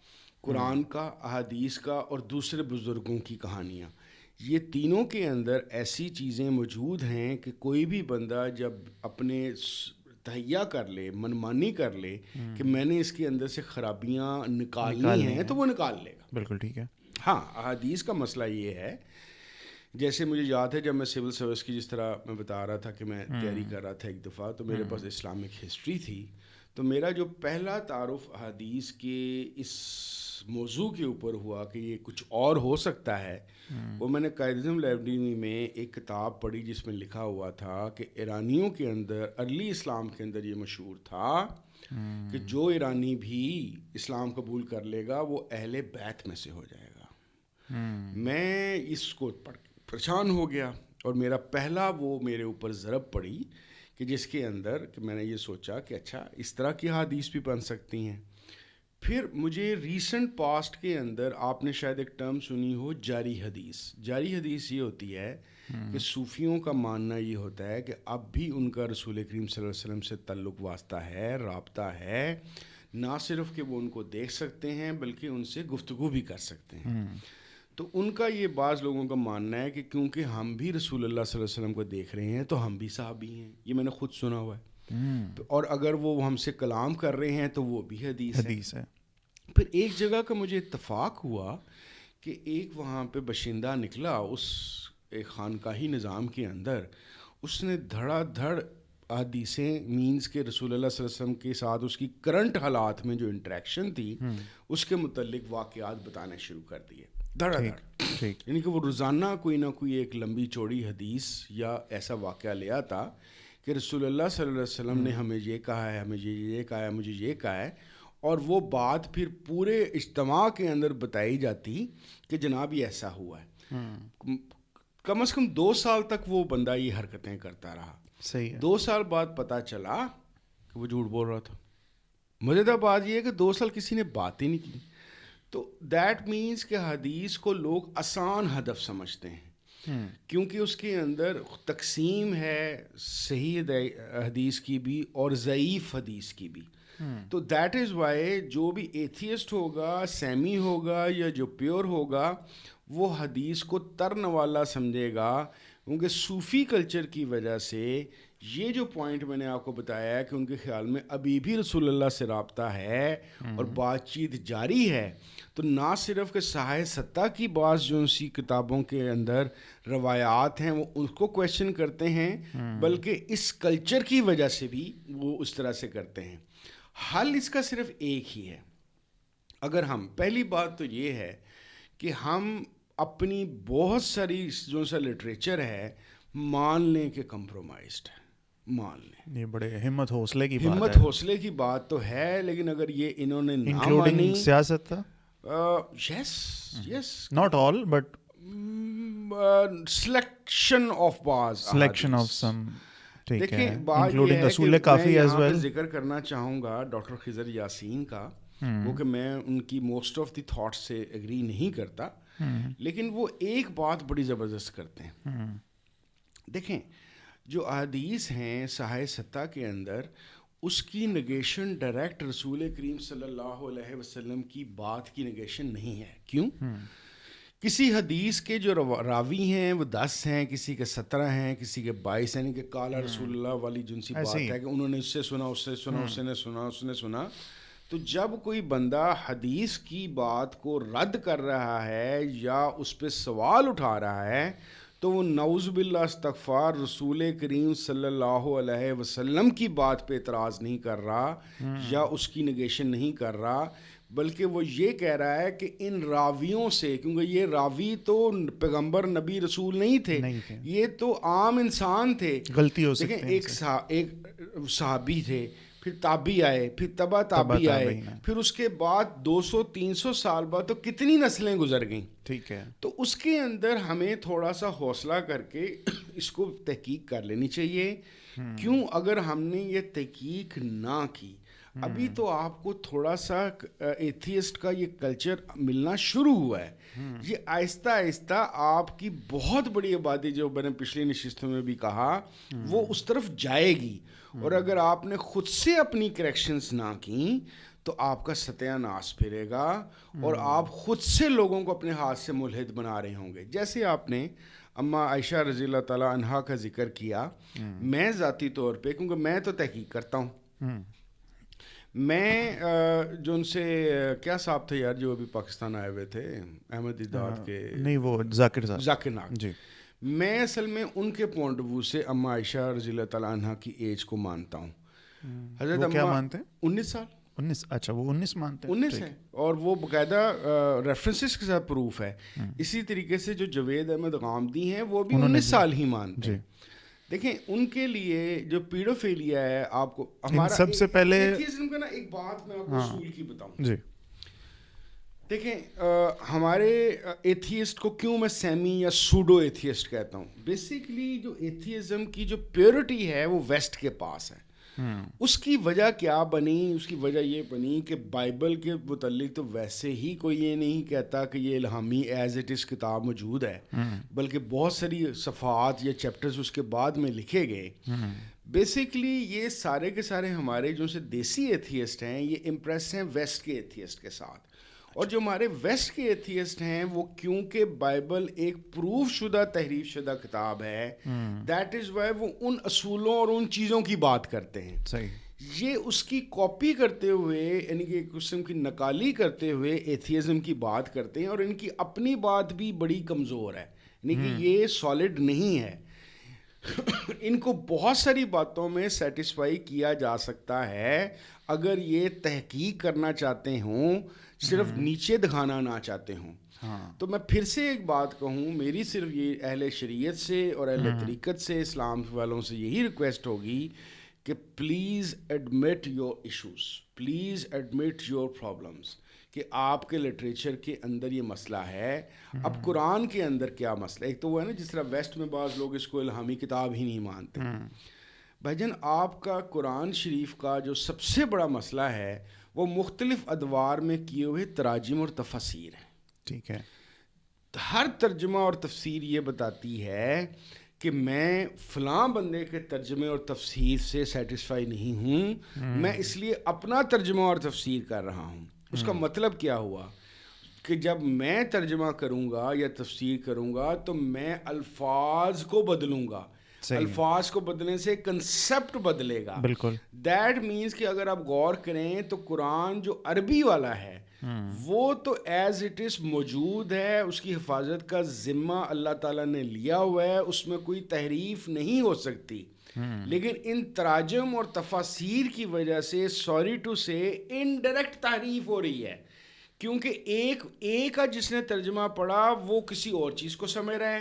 قرآن کا، احادیث کا اور دوسرے بزرگوں کی کہانیاں، یہ تینوں کے اندر ایسی چیزیں موجود ہیں کہ کوئی بھی بندہ جب اپنے تہیہ کر لے، منمانی کر لے کہ میں نے اس کے اندر سے خرابیاں نکالنی ہیں تو وہ نکال لے گا. بالکل ٹھیک ہے. ہاں احادیث کا مسئلہ یہ ہے، جیسے مجھے یاد ہے جب میں سول سروس کی جس طرح میں بتا رہا تھا کہ میں تیاری کر رہا تھا ایک دفعہ، تو میرے پاس اسلامک ہسٹری تھی، تو میرا جو پہلا تعارف احادیث کے اس موضوع کے اوپر ہوا کہ یہ کچھ اور ہو سکتا ہے، وہ میں نے قائد اعظم لائبریری میں ایک کتاب پڑھی جس میں لکھا ہوا تھا کہ ایرانیوں کے اندر، ارلی اسلام کے اندر یہ مشہور تھا کہ جو ایرانی بھی اسلام قبول کر لے گا وہ اہل بیت میں سے ہو جائے گا۔ میں اس کو پڑھ کے پریشان ہو گیا، اور میرا پہلا وہ میرے اوپر ضرب پڑی کہ جس کے اندر کہ میں نے یہ سوچا کہ اچھا اس طرح کی حدیث بھی بن سکتی ہیں۔ پھر مجھے ریسنٹ پاسٹ کے اندر آپ نے شاید ایک ٹرم سنی ہو، جاری حدیث۔ جاری حدیث یہ ہوتی ہے کہ صوفیوں کا ماننا یہ ہوتا ہے کہ اب بھی ان کا رسول کریم صلی اللہ علیہ وسلم سے تعلق واسطہ ہے، رابطہ ہے، نہ صرف کہ وہ ان کو دیکھ سکتے ہیں بلکہ ان سے گفتگو بھی کر سکتے ہیں۔ تو ان کا یہ بعض لوگوں کا ماننا ہے کہ کیونکہ ہم بھی رسول اللہ صلی اللہ علیہ وسلم کو دیکھ رہے ہیں تو ہم بھی صحابی ہیں، یہ میں نے خود سنا ہوا ہے، اور اگر وہ ہم سے کلام کر رہے ہیں تو وہ بھی حدیث ہے۔ پھر ایک جگہ کا مجھے اتفاق ہوا کہ ایک وہاں پہ باشندہ نکلا اس ایک خانقاہی نظام کے اندر، اس نے دھڑا دھڑ حدیثیں مینز کے رسول اللہ صلی اللہ علیہ وسلم کے ساتھ اس کی کرنٹ حالات میں جو انٹریکشن تھی اس کے متعلق واقعات بتانے شروع کر دیے دھڑا دھڑ، یعنی کہ وہ روزانہ کوئی نہ کوئی ایک لمبی چوڑی حدیث یا ایسا واقعہ لے آتا کہ رسول اللہ صلی اللہ علیہ وسلم نے ہمیں یہ کہا ہے، ہمیں یہ کہا ہے، مجھے یہ کہا ہے، اور وہ بات پھر پورے اجتماع کے اندر بتائی جاتی کہ جناب یہ ایسا ہوا ہے۔ کم از کم 2 سال تک وہ بندہ یہ حرکتیں کرتا رہا۔ صحیح ہے۔ 2 سال بعد پتہ چلا کہ وہ جھوٹ بول رہا تھا۔ مزیدار بات یہ ہے کہ 2 سال کسی نے بات ہی نہیں کی۔ تو دیٹ مینس کہ حدیث کو لوگ آسان ہدف سمجھتے ہیں، کیونکہ اس کے اندر تقسیم ہے صحیح حدیث کی بھی اور ضعیف حدیث کی بھی۔ تو دیٹ از وائی جو بھی ایتھیسٹ ہوگا، سیمی ہوگا یا جو پیور ہوگا، وہ حدیث کو ترن والا سمجھے گا، کیونکہ صوفی کلچر کی وجہ سے یہ جو پوائنٹ میں نے آپ کو بتایا ہے کہ ان کے خیال میں ابھی بھی رسول اللہ سے رابطہ ہے اور بات چیت جاری ہے، تو نہ صرف کہ صحائح ستہ کی بعض جو اسی کتابوں کے اندر روایات ہیں وہ اس کو کویشچن کرتے ہیں، بلکہ اس کلچر کی وجہ سے بھی وہ اس طرح سے کرتے ہیں۔ حل اس کا صرف ایک ہی ہے، اگر ہم پہلی بات تو یہ ہے کہ ہم اپنی بہت ساری جو سا لٹریچر ہے مان لیں کہ کمپرومائزڈ ہے، مان لیں۔ یہ بڑے ہمت حوصلے کی حوصلے کی بات تو ہے، لیکن اگر یہ انہوں نے نہ مانی، انکلوڈنگ سیاست تھا، yes not all but selection of some, دیکھیں بات یہ ہے کہ میں یہاں پہ ذکر کرنا چاہوں گا ڈاکٹر خضر یاسین کا، وہ کہ میں ان کی موسٹ آف دی تھاٹس سے ایگری نہیں کرتا، لیکن وہ ایک بات بڑی زبردست کرتے ہیں۔ دیکھیں جو احادیث ہیں صحائح ستہ کے اندر، اس کی نگیشن ڈائریکٹ رسول کریم صلی اللہ علیہ وسلم کی بات کی نگیشن نہیں ہے۔ کیوں؟ کسی حدیث کے جو راوی ہیں وہ 10 ہیں، کسی کے 17 ہیں، کسی کے 22 ہیں، کہ قال رسول اللہ والی جن سی بات ہے کہ انہوں نے اس سے سنا، اس سے سنا، اس نے سنا، اس نے سنا۔ تو جب کوئی بندہ حدیث کی بات کو رد کر رہا ہے یا اس پہ سوال اٹھا رہا ہے تو وہ نعوذ باللہ استغفار رسول کریم صلی اللہ علیہ وسلم کی بات پہ اعتراض نہیں کر رہا یا اس کی نگیشن نہیں کر رہا، بلکہ وہ یہ کہہ رہا ہے کہ ان راویوں سے، کیونکہ یہ راوی تو پیغمبر نبی رسول نہیں تھے، یہ تو عام انسان تھے، غلطی ہو سکتی ہے، ایک صحابی تھے، پھر تابعی آئے، پھر تبع تابعی آئے، پھر اس کے بعد 200-300 سال بعد تو کتنی نسلیں گزر گئیں۔ ٹھیک ہے، تو اس کے اندر ہمیں تھوڑا سا حوصلہ کر کے اس کو تحقیق کر لینی چاہیے۔ کیوں؟ اگر ہم نے یہ تحقیق نہ کی، ابھی تو آپ کو تھوڑا سا ایتھیسٹ کا یہ کلچر ملنا شروع ہوا ہے، یہ آہستہ آہستہ آپ کی بہت بڑی آبادی، جو میں نے پچھلی نشستوں میں بھی کہا، وہ اس طرف جائے گی، اور اگر آپ نے خود سے اپنی کریکشنز نہ کی تو آپ کا ستیہ ناش پھرے گا، اور آپ خود سے لوگوں کو اپنے ہاتھ سے ملحد بنا رہے ہوں گے۔ جیسے آپ نے اما عائشہ رضی اللہ تعالیٰ عنہا کا ذکر کیا، میں ذاتی طور پہ، کیونکہ میں تو تحقیق کرتا ہوں، میں جو ان سے کیا صاحب تھے یار جو ابھی پاکستان آئے ہوئے تھے احمد دیداد کے, نہیں وہ ذاکر ناگ جی, میں اصل میں ان کے پوائنٹ آف ویو سے اما عائشہ رضی اللہ تعالیٰ عنہ کی ایج کو مانتا ہوں. حضرت کیا مانتے ہیں؟ 19 سال. 19. اچھا وہ 19 مانتے ہیں. 19 ہے اور وہ باقاعدہ ریفرنسز کے ساتھ پروف ہے. اسی طریقے سے جو جوید احمد غامدی ہیں وہ بھی 19 سال ہی مانتے ہیں. دیکھیں ان کے لیے جو پیڈوفیلیا ہے, آپ کو ہمارا سب سے پہلے ایتھیزم کا نا ایک بات میں آپ کو اصول کی بتاؤں جی. دیکھیں ہمارے ایتھیسٹ کو کیوں میں سیمی یا سوڈو ایتھیسٹ کہتا ہوں. بیسیکلی جو ایتھیزم کی جو پیورٹی ہے وہ ویسٹ کے پاس ہے. اس کی وجہ کیا بنی؟ اس کی وجہ یہ بنی کہ بائبل کے متعلق تو ویسے ہی کوئی یہ نہیں کہتا کہ یہ الہامی ایز اٹ از کتاب موجود ہے, بلکہ بہت ساری صفحات یا چیپٹرز اس کے بعد میں لکھے گئے. بیسیکلی یہ سارے کے سارے ہمارے جو سے دیسی ایتھیسٹ ہیں یہ امپریس ہیں ویسٹ کے ایتھیسٹ کے ساتھ. اور جو ہمارے ویسٹ کے ایتھیسٹ ہیں وہ کیونکہ بائبل ایک پروف شدہ تحریف شدہ کتاب ہے, دیٹ از وائی وہ ان اصولوں اور ان چیزوں کی بات کرتے ہیں. صحیح. یہ اس کی کاپی کرتے ہوئے یعنی کہ ایک قسم کی نقالی کرتے ہوئے ایتھیزم کی بات کرتے ہیں, اور ان کی اپنی بات بھی بڑی کمزور ہے, یعنی کہ یہ سالڈ نہیں ہے. ان کو بہت ساری باتوں میں سیٹسفائی کیا جا سکتا ہے اگر یہ تحقیق کرنا چاہتے ہوں, صرف نیچے دکھانا نہ چاہتے ہوں. تو میں پھر سے ایک بات کہوں, میری صرف یہ اہل شریعت سے اور اہل طریقت سے اسلام والوں سے یہی ریکویسٹ ہوگی کہ please admit your issues, please admit your problems, کہ آپ کے لٹریچر کے اندر یہ مسئلہ ہے. اب قرآن کے اندر کیا مسئلہ ہے؟ ایک تو وہ ہے نا جس طرح ویسٹ میں بعض لوگ اس کو الہامی کتاب ہی نہیں مانتے. بھائی جان آپ کا قرآن شریف کا جو سب سے بڑا مسئلہ ہے وہ مختلف ادوار میں کیے ہوئے تراجم اور تفاسیر ہیں. ٹھیک ہے. ہر ترجمہ اور تفسیر یہ بتاتی ہے کہ میں فلاں بندے کے ترجمے اور تفسیر سے سیٹسفائی نہیں ہوں, میں اس لیے اپنا ترجمہ اور تفسیر کر رہا ہوں. اس کا مطلب کیا ہوا کہ جب میں ترجمہ کروں گا یا تفسیر کروں گا تو میں الفاظ کو بدلوں گا, الفاظ کو بدلنے سے کنسیپٹ بدلے گا. بالکل. دیٹ مینس کہ اگر آپ غور کریں تو قرآن جو عربی والا ہے وہ تو ایز اٹ از موجود ہے, اس کی حفاظت کا ذمہ اللہ تعالیٰ نے لیا ہوا ہے, اس میں کوئی تحریف نہیں ہو سکتی. لیکن ان تراجم اور تفاسیر کی وجہ سے سوری ٹو سے انڈائریکٹ تحریف ہو رہی ہے, کیونکہ ایک جس نے ترجمہ پڑھا وہ کسی اور چیز کو سمجھ رہا ہے,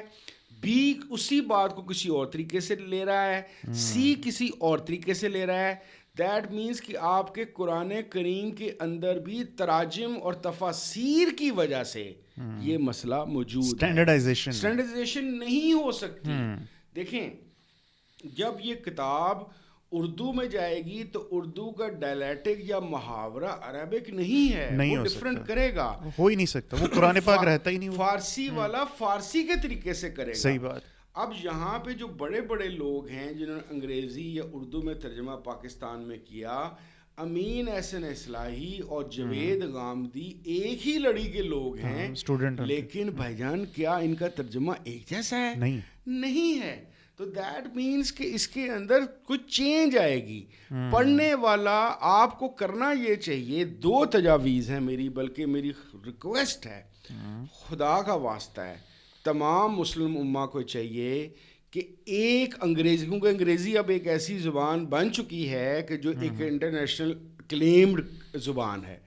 بی اسی بات کو کسی اور طریقے سے لے رہا ہے, سی کسی اور طریقے سے لے رہا ہے. دیٹ مینس کہ آپ کے قرآن کریم کے اندر بھی تراجم اور تفاسیر کی وجہ سے یہ مسئلہ موجود ہے. اسٹینڈرڈائزیشن نہیں ہو سکتی. دیکھیں جب یہ کتاب اردو میں جائے گی تو اردو کا ڈائلیکٹک یا محاورہ عربک نہیں ہے, وہ ڈفرنٹ کرے گا, ہو ہی نہیں سکتا, وہ قرآن پاک رہتا ہی نہیں. فارسی والا فارسی کے طریقے سے کرے گا. صحیح بات. اب یہاں پہ جو بڑے بڑے لوگ ہیں جنہوں نے انگریزی یا اردو میں ترجمہ پاکستان میں کیا, امین احسن اصلاحی اور جوید غامدی ایک ہی لڑی کے لوگ ہیں, لیکن بھائی جان کیا ان کا ترجمہ ایک جیسا ہے؟ نہیں ہے. تو دیٹ مینس کہ اس کے اندر کچھ چینج آئے گی. پڑھنے والا آپ کو کرنا یہ چاہیے, 2 تجاویز ہیں میری, بلکہ میری ریکویسٹ ہے, خدا کا واسطہ ہے, تمام مسلم امہ کو چاہیے کہ ایک انگریزی, کیونکہ انگریزی اب ایک ایسی زبان بن چکی ہے کہ جو ایک انٹرنیشنل کلیمڈ زبان ہے,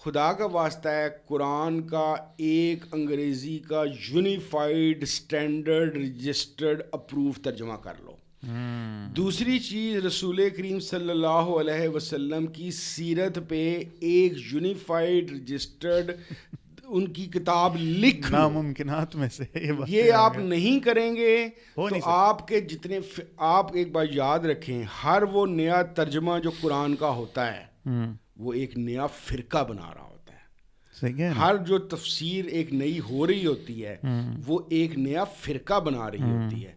خدا کا واسطہ ہے قرآن کا ایک انگریزی کا یونیفائڈ اسٹینڈرڈ رجسٹرڈ اپروو ترجمہ کر لو. دوسری چیز رسول کریم صلی اللہ علیہ وسلم کی سیرت پہ ایک یونیفائڈ رجسٹرڈ ان کی کتاب لکھ لو. ناممکنات میں سے یہ آپ نہیں کریں گے تو آپ کے جتنے, آپ ایک بار یاد رکھیں, ہر وہ نیا ترجمہ جو قرآن کا ہوتا ہے وہ ایک نیا فرقہ بنا رہا ہوتا ہے. ہر جو تفسیر ایک نئی ہو رہی ہوتی ہے وہ ایک نیا فرقہ بنا رہی ہوتی ہے.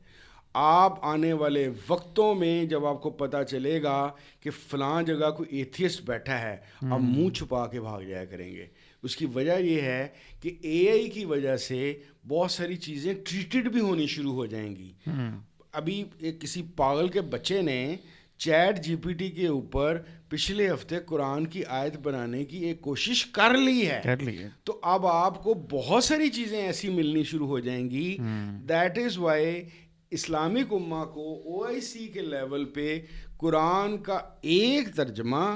آپ آنے والے وقتوں میں جب آپ کو پتہ چلے گا کہ فلاں جگہ کوئی ایتھیسٹ بیٹھا ہے, آپ منہ چھپا کے بھاگ جایا کریں گے. اس کی وجہ یہ ہے کہ اے آئی کی وجہ سے بہت ساری چیزیں ٹریٹڈ بھی ہونی شروع ہو جائیں گی. ابھی ایک کسی پاگل کے بچے نے چیٹ جی پی ٹی کے اوپر پچھلے ہفتے قرآن کی آیت بنانے کی ایک کوشش کر لی ہے, تو اب آپ کو بہت ساری چیزیں ایسی ملنی شروع ہو جائیں گی. دیٹ از وائی اسلامک امہ کو او آئی سی کے لیول پہ قرآن کا ایک ترجمہ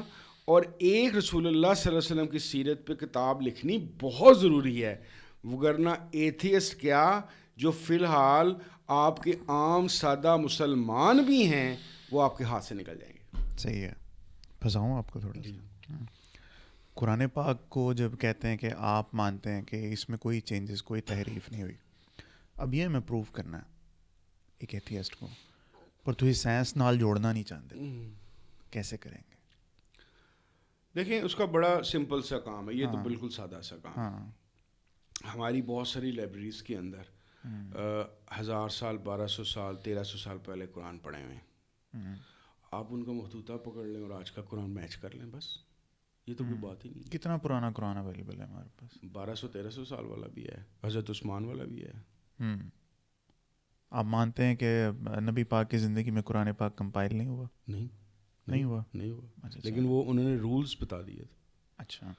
اور ایک رسول اللہ صلی اللہ علیہ وسلم کی سیرت پہ کتاب لکھنی بہت ضروری ہے, وگرنہ ایتھیسٹ کیا جو فی الحال آپ کے عام سادہ مسلمان بھی ہیں وہ آپ کے ہاتھ سے نکل جائیں گے. صحیح ہے, پھنساؤں آپ کو تھوڑا سا. قرآن پاک کو جب کہتے ہیں کہ آپ مانتے ہیں کہ اس میں کوئی چینجز, کوئی تحریف نہیں ہوئی, اب یہ میں پروف کرنا ہے ایک ایتھیسٹ کو, پر تو سائنس نال جوڑنا نہیں چاہتے, کیسے کریں گے؟ دیکھیں اس کا بڑا سمپل سا کام ہے, یہ تو بالکل سادہ سا کام ہے. ہماری بہت ساری لائبریریز کے اندر 1000 سال 1200 سال 1300 سال پہلے قرآن پڑھے ہوئے ہیں. آپ ان کا مخطوطہ پکڑ لیں اور آج کا قرآن میچ کر لیں, بس یہ تو کوئی بات ہی نہیں. کتنا پرانا قرآن اویلیبل ہے ہمارے پاس؟ 1200-1300 سال والا بھی ہے, حضرت عثمان والا بھی ہے. آپ مانتے ہیں کہ نبی پاک کی زندگی میں قرآن پاک کمپائل نہیں ہوا؟ نہیں ہوا. لیکن وہ انہوں نے رولز بتا دیے تھے. اچھا,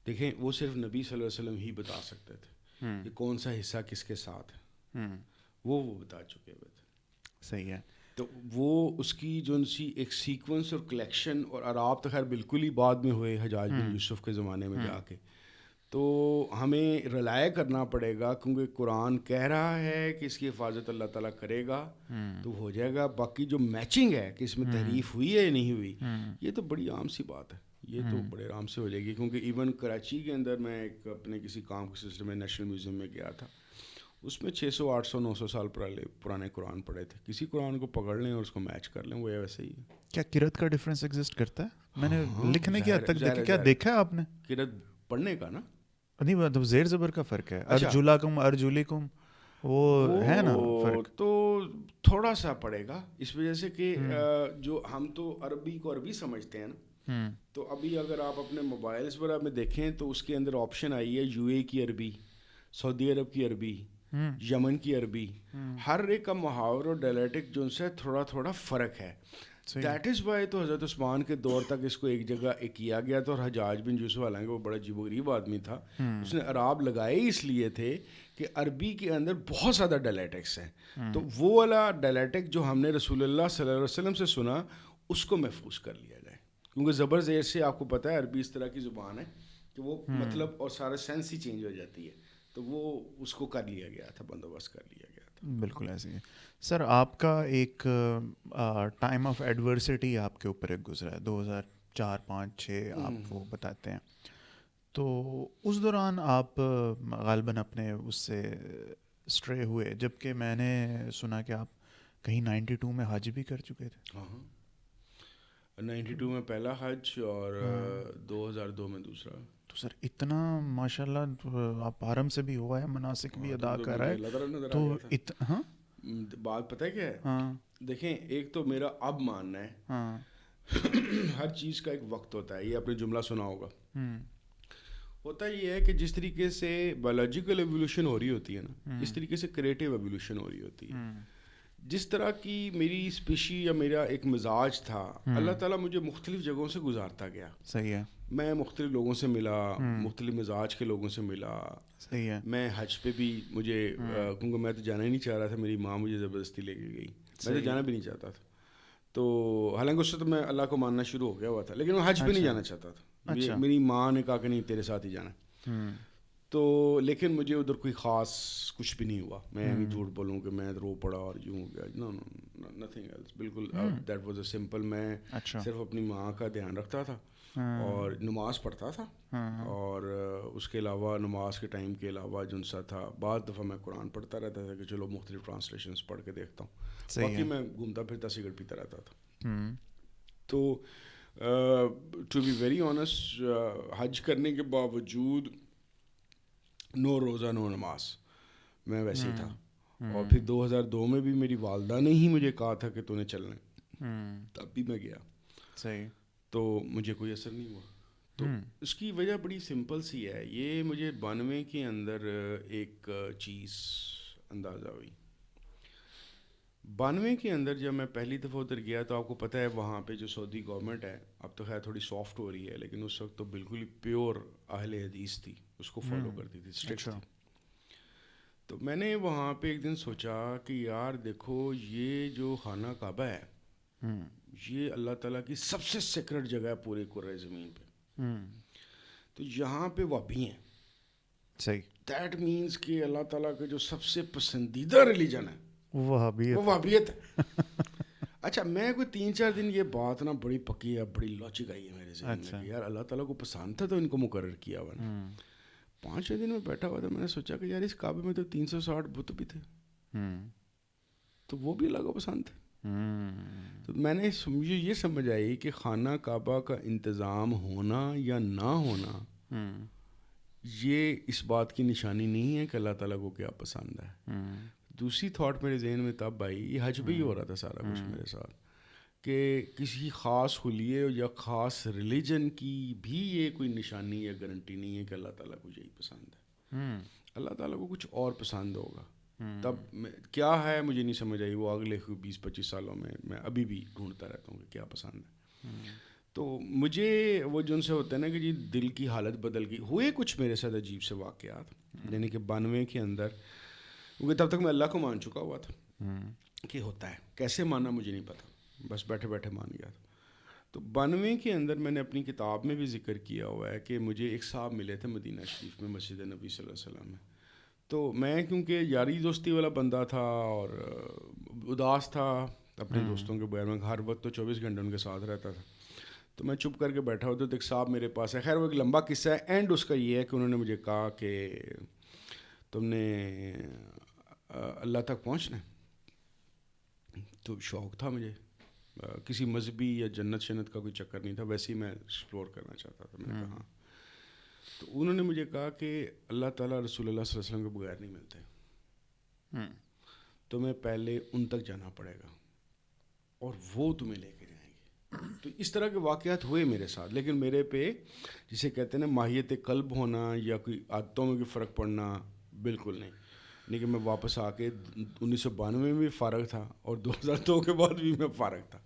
دیکھیں وہ صرف نبی صلی اللہ علیہ وسلم ہی بتا سکتے تھے کہ کون سا حصہ کس کے ساتھ ہے, وہ بتا چکے ہوئے تھے. صحیح ہے. تو وہ اس کی جو ان سی ایک سیکوینس اور کلیکشن, اور عراب تو خیر بالکل ہی بعد میں ہوئے حجاج بن یوسف کے زمانے میں جا کے, تو ہمیں رلائے کرنا پڑے گا کیونکہ قرآن کہہ رہا ہے کہ اس کی حفاظت اللہ تعالیٰ کرے گا تو ہو جائے گا. باقی جو میچنگ ہے کہ اس میں تحریف ہوئی ہے یا نہیں ہوئی, یہ تو بڑی عام سی بات ہے, یہ تو بڑے آرام سے ہو جائے گی. کیونکہ ایون کراچی کے اندر میں ایک اپنے کسی کام کے سلسلے میں نیشنل میوزیم میں گیا تھا, اس میں 600 800 900 سال پرانے قرآن پڑے تھے. کسی قرآن کو پکڑ لیں اور اس کو میچ کر لیں, وہ ویسے ہی ہے. کیا قرأت کا ڈفرینس ایگزسٹ کرتا ہے؟ میں نے لکھنے کی حد تک دیکھا, کیا دیکھا ہے آپ نے؟ قرأت پڑھنے کا نا, نہیں مطلب زیر زبر کا فرق ہے, ارجلکم ارجلکم وہ ہے نا فرق, تو تھوڑا سا پڑے گا اس وجہ سے کہ جو ہم تو عربی کو عربی سمجھتے ہیں نا, تو ابھی اگر آپ اپنے موبائلز پر آپ میں دیکھیں تو اس کے اندر آپشن آئی ہے یو اے کی عربی, سعودی عرب کی عربی, یمن کی عربی. ہر ایک کا محاور اور ڈائلیکٹ جو ان سے تھوڑا تھوڑا فرق ہے. دیٹ از وائی تو حضرت عثمان کے دور تک اس کو ایک جگہ کیا گیا تھا, اور حجاج بن یوسف حالانکہ وہ بڑا عجیب و غریب آدمی تھا, اس نے عراب لگائے اس لیے تھے کہ عربی کے اندر بہت زیادہ ڈائلیکٹس ہیں, تو وہ والا ڈائلیکٹ جو ہم نے رسول اللہ صلی اللہ علیہ وسلم سے سنا اس کو محفوظ کر لیا جائے. کیونکہ زبر زیر سے آپ کو پتہ ہے عربی اس طرح کی زبان ہے کہ وہ مطلب اور سارا سینس ہی چینج ہو جاتی ہے, تو وہ اس کو کر لیا گیا تھا, بندوبست کر لیا گیا تھا. بالکل ایسے ہی. سر آپ کا ایک ٹائم آف ایڈورسٹی آپ کے اوپر ایک گزرا ہے 2004 5 6 آپ وہ بتاتے ہیں, تو اس دوران آپ غالباً اپنے اس سے اسٹرے ہوئے, جبکہ میں نے سنا کہ آپ کہیں 92 میں حج بھی کر چکے تھے. ہاں 92 میں پہلا حج اور 2002 میں دوسرا. تو سر اتنا ماشاء اللہ آپ حرم سے بھی ہوا ہے, مناسک بھی ادا کر رہا ہے, تو ہاں بات پتہ ہے کیا ہے, دیکھیں ایک تو میرا اب ماننا ہے ہر چیز کا ایک وقت ہوتا ہے, یہ آپ نے جملہ سنا ہوگا. ہوتا یہ ہے کہ جس طریقے سے بایولوجیکل ایولیوشن ہو رہی ہوتی ہے نا, اس طریقے سے کریٹیو ایولیوشن ہو رہی ہوتی ہے. جس طرح کی میری اسپیشی یا میرا ایک مزاج تھا, اللہ تعالیٰ مجھے مختلف جگہوں سے گزارتا گیا. صحیح ہے. میں مختلف لوگوں سے ملا, مختلف مزاج کے لوگوں سے ملا. صحیح ہے. میں حج پہ بھی مجھے کیونکہ میں تو جانا ہی نہیں چاہ رہا تھا, میری ماں مجھے زبردستی لے کے گئی, میں تو جانا بھی نہیں چاہتا تھا. تو حالانکہ اس سے تو میں اللہ کو ماننا شروع ہو گیا ہوا تھا, لیکن میں حج پہ نہیں جانا چاہتا تھا. میری ماں نے کہا کہ نہیں تیرے ساتھ ہی جانا ہے. تو لیکن مجھے ادھر کوئی خاص کچھ بھی نہیں ہوا. میں نہیں جھوٹ بولوں کہ میں رو پڑا اور یوں ہو گیا, نو نتھنگ ایلس. بالکل دیٹ واز اے سمپل, میں صرف اپنی ماں کا دھیان رکھتا تھا اور نماز پڑھتا تھا, اور اس کے علاوہ نماز کے ٹائم کے علاوہ جو سا تھا, بعض دفعہ میں قرآن پڑھتا رہتا تھا کہ چلو مختلف ٹرانسلیشنس پڑھ کے دیکھتا ہوں. باقی میں گھومتا پھرتا سگریٹ پیتا رہتا تھا. تو ٹو بی ویری آنیسٹ, حج کرنے کے باوجود نو روزہ نو نماز میں ویسے ہی تھا. اور پھر 2002 میں بھی میری والدہ نے ہی مجھے کہا تھا کہ تو نے چلنا ہے, تب بھی میں گیا. صحیح. تو مجھے کوئی اثر نہیں ہوا. تو اس کی وجہ بڑی سمپل سی ہے, یہ مجھے 92 کے اندر ایک چیز اندازہ ہوئی. 92 کے اندر جب میں پہلی دفعہ ادھر گیا تو آپ کو پتہ ہے وہاں پہ جو سعودی گورنمنٹ ہے اب تو خیر تھوڑی سافٹ ہو رہی ہے, لیکن اس وقت تو بالکل ہی پیور اہل حدیث تھی, اس کو فالو کرتی تھی, اسٹرکٹ تھی. تو میں نے وہاں پہ ایک دن سوچا کہ یار دیکھو یہ جو خانہ کعبہ ہے یہ اللہ تعالیٰ کی سب سے سیکرٹ جگہ ہے پورے کرۂ زمین پہ, تو یہاں پہ وہابی ہیں. صحیح. دیٹ مینس کہ اللہ تعالیٰ کا جو سب سے پسندیدہ ریلیجن ہے وہ وہابیت ہے. اچھا میں کوئی 3-4 دن یہ بات نا بڑی پکی ہے, بڑی لاجک آئی ہے میرے ذہن میں کہ یار اللہ تعالیٰ کو پسند تھا تو ان کو مقرر کیا ہوا نے. 5 دن میں بیٹھا ہوا تھا, میں نے سوچا کہ یار اس کعبے میں تو 360 بت بھی تھے, تو وہ بھی اللہ کو پسند تھے. تو میں نے مجھے یہ سمجھ آئی کہ خانہ کعبہ کا انتظام ہونا یا نہ ہونا یہ اس بات کی نشانی نہیں ہے کہ اللہ تعالیٰ کو کیا پسند ہے. دوسری تھاٹ میرے ذہن میں تب آئی, یہ حج بھی ہو رہا تھا سارا کچھ میرے ساتھ, کہ کسی خاص خلیے یا خاص ریلیجن کی بھی یہ کوئی نشانی یا گارنٹی نہیں ہے کہ اللہ تعالیٰ کو یہی پسند ہے. اللہ تعالیٰ کو کچھ اور پسند ہوگا. تب کیا ہے مجھے نہیں سمجھ آئی, وہ اگلے 20-25 سالوں میں ابھی بھی ڈھونڈتا رہتا ہوں کہ کیا پسند ہے. تو مجھے وہ جو ان سے ہوتا ہے نا کہ جی دل کی حالت بدل گئی. ہوئے کچھ میرے ساتھ عجیب سے واقعات, یعنی کہ 92 کے اندر, کیونکہ تب تک میں اللہ کو مان چکا ہوا تھا کہ ہوتا ہے, کیسے مانا مجھے نہیں پتا, بس بیٹھے بیٹھے مان گیا تھا. تو 92 کے اندر میں نے اپنی کتاب میں بھی ذکر کیا ہوا ہے کہ مجھے ایک صاحب ملے تھے مدینہ شریف میں, مسجد نبی صلی اللہ علیہ وسلم میں. تو میں کیونکہ یاری دوستی والا بندہ تھا اور اداس تھا اپنے دوستوں کے بغیر, میں ہر وقت تو 24 گھنٹے ان کے ساتھ رہتا تھا, تو میں چپ کر کے بیٹھا ہوتا تو ایک صاحب میرے پاس ہے. خیر وہ ایک لمبا قصہ ہے, اینڈ اس کا یہ ہے کہ انہوں نے مجھے کہا کہ تم نے اللہ تک پہنچنا ہے. تو شوق تھا مجھے, کسی مذہبی یا جنت شنت کا کوئی چکر نہیں تھا, ویسے ہی میں ایکسپلور کرنا چاہتا تھا. میں نے کہا ہاں. تو انہوں نے مجھے کہا کہ اللہ تعالیٰ رسول اللہ صلی اللہ علیہ وسلم کے بغیر نہیں ملتے, تمہیں پہلے ان تک جانا پڑے گا اور وہ تمہیں لے کے جائیں گے. تو اس طرح کے واقعات ہوئے میرے ساتھ, لیکن میرے پہ جسے کہتے ہیں نا ماہیت قلب ہونا یا کوئی عادتوں میں کوئی فرق پڑنا بالکل نہیں. لیکن میں واپس آ کے 1992 میں بھی فارغ تھا اور 2002 کے بعد بھی میں فارغ تھا.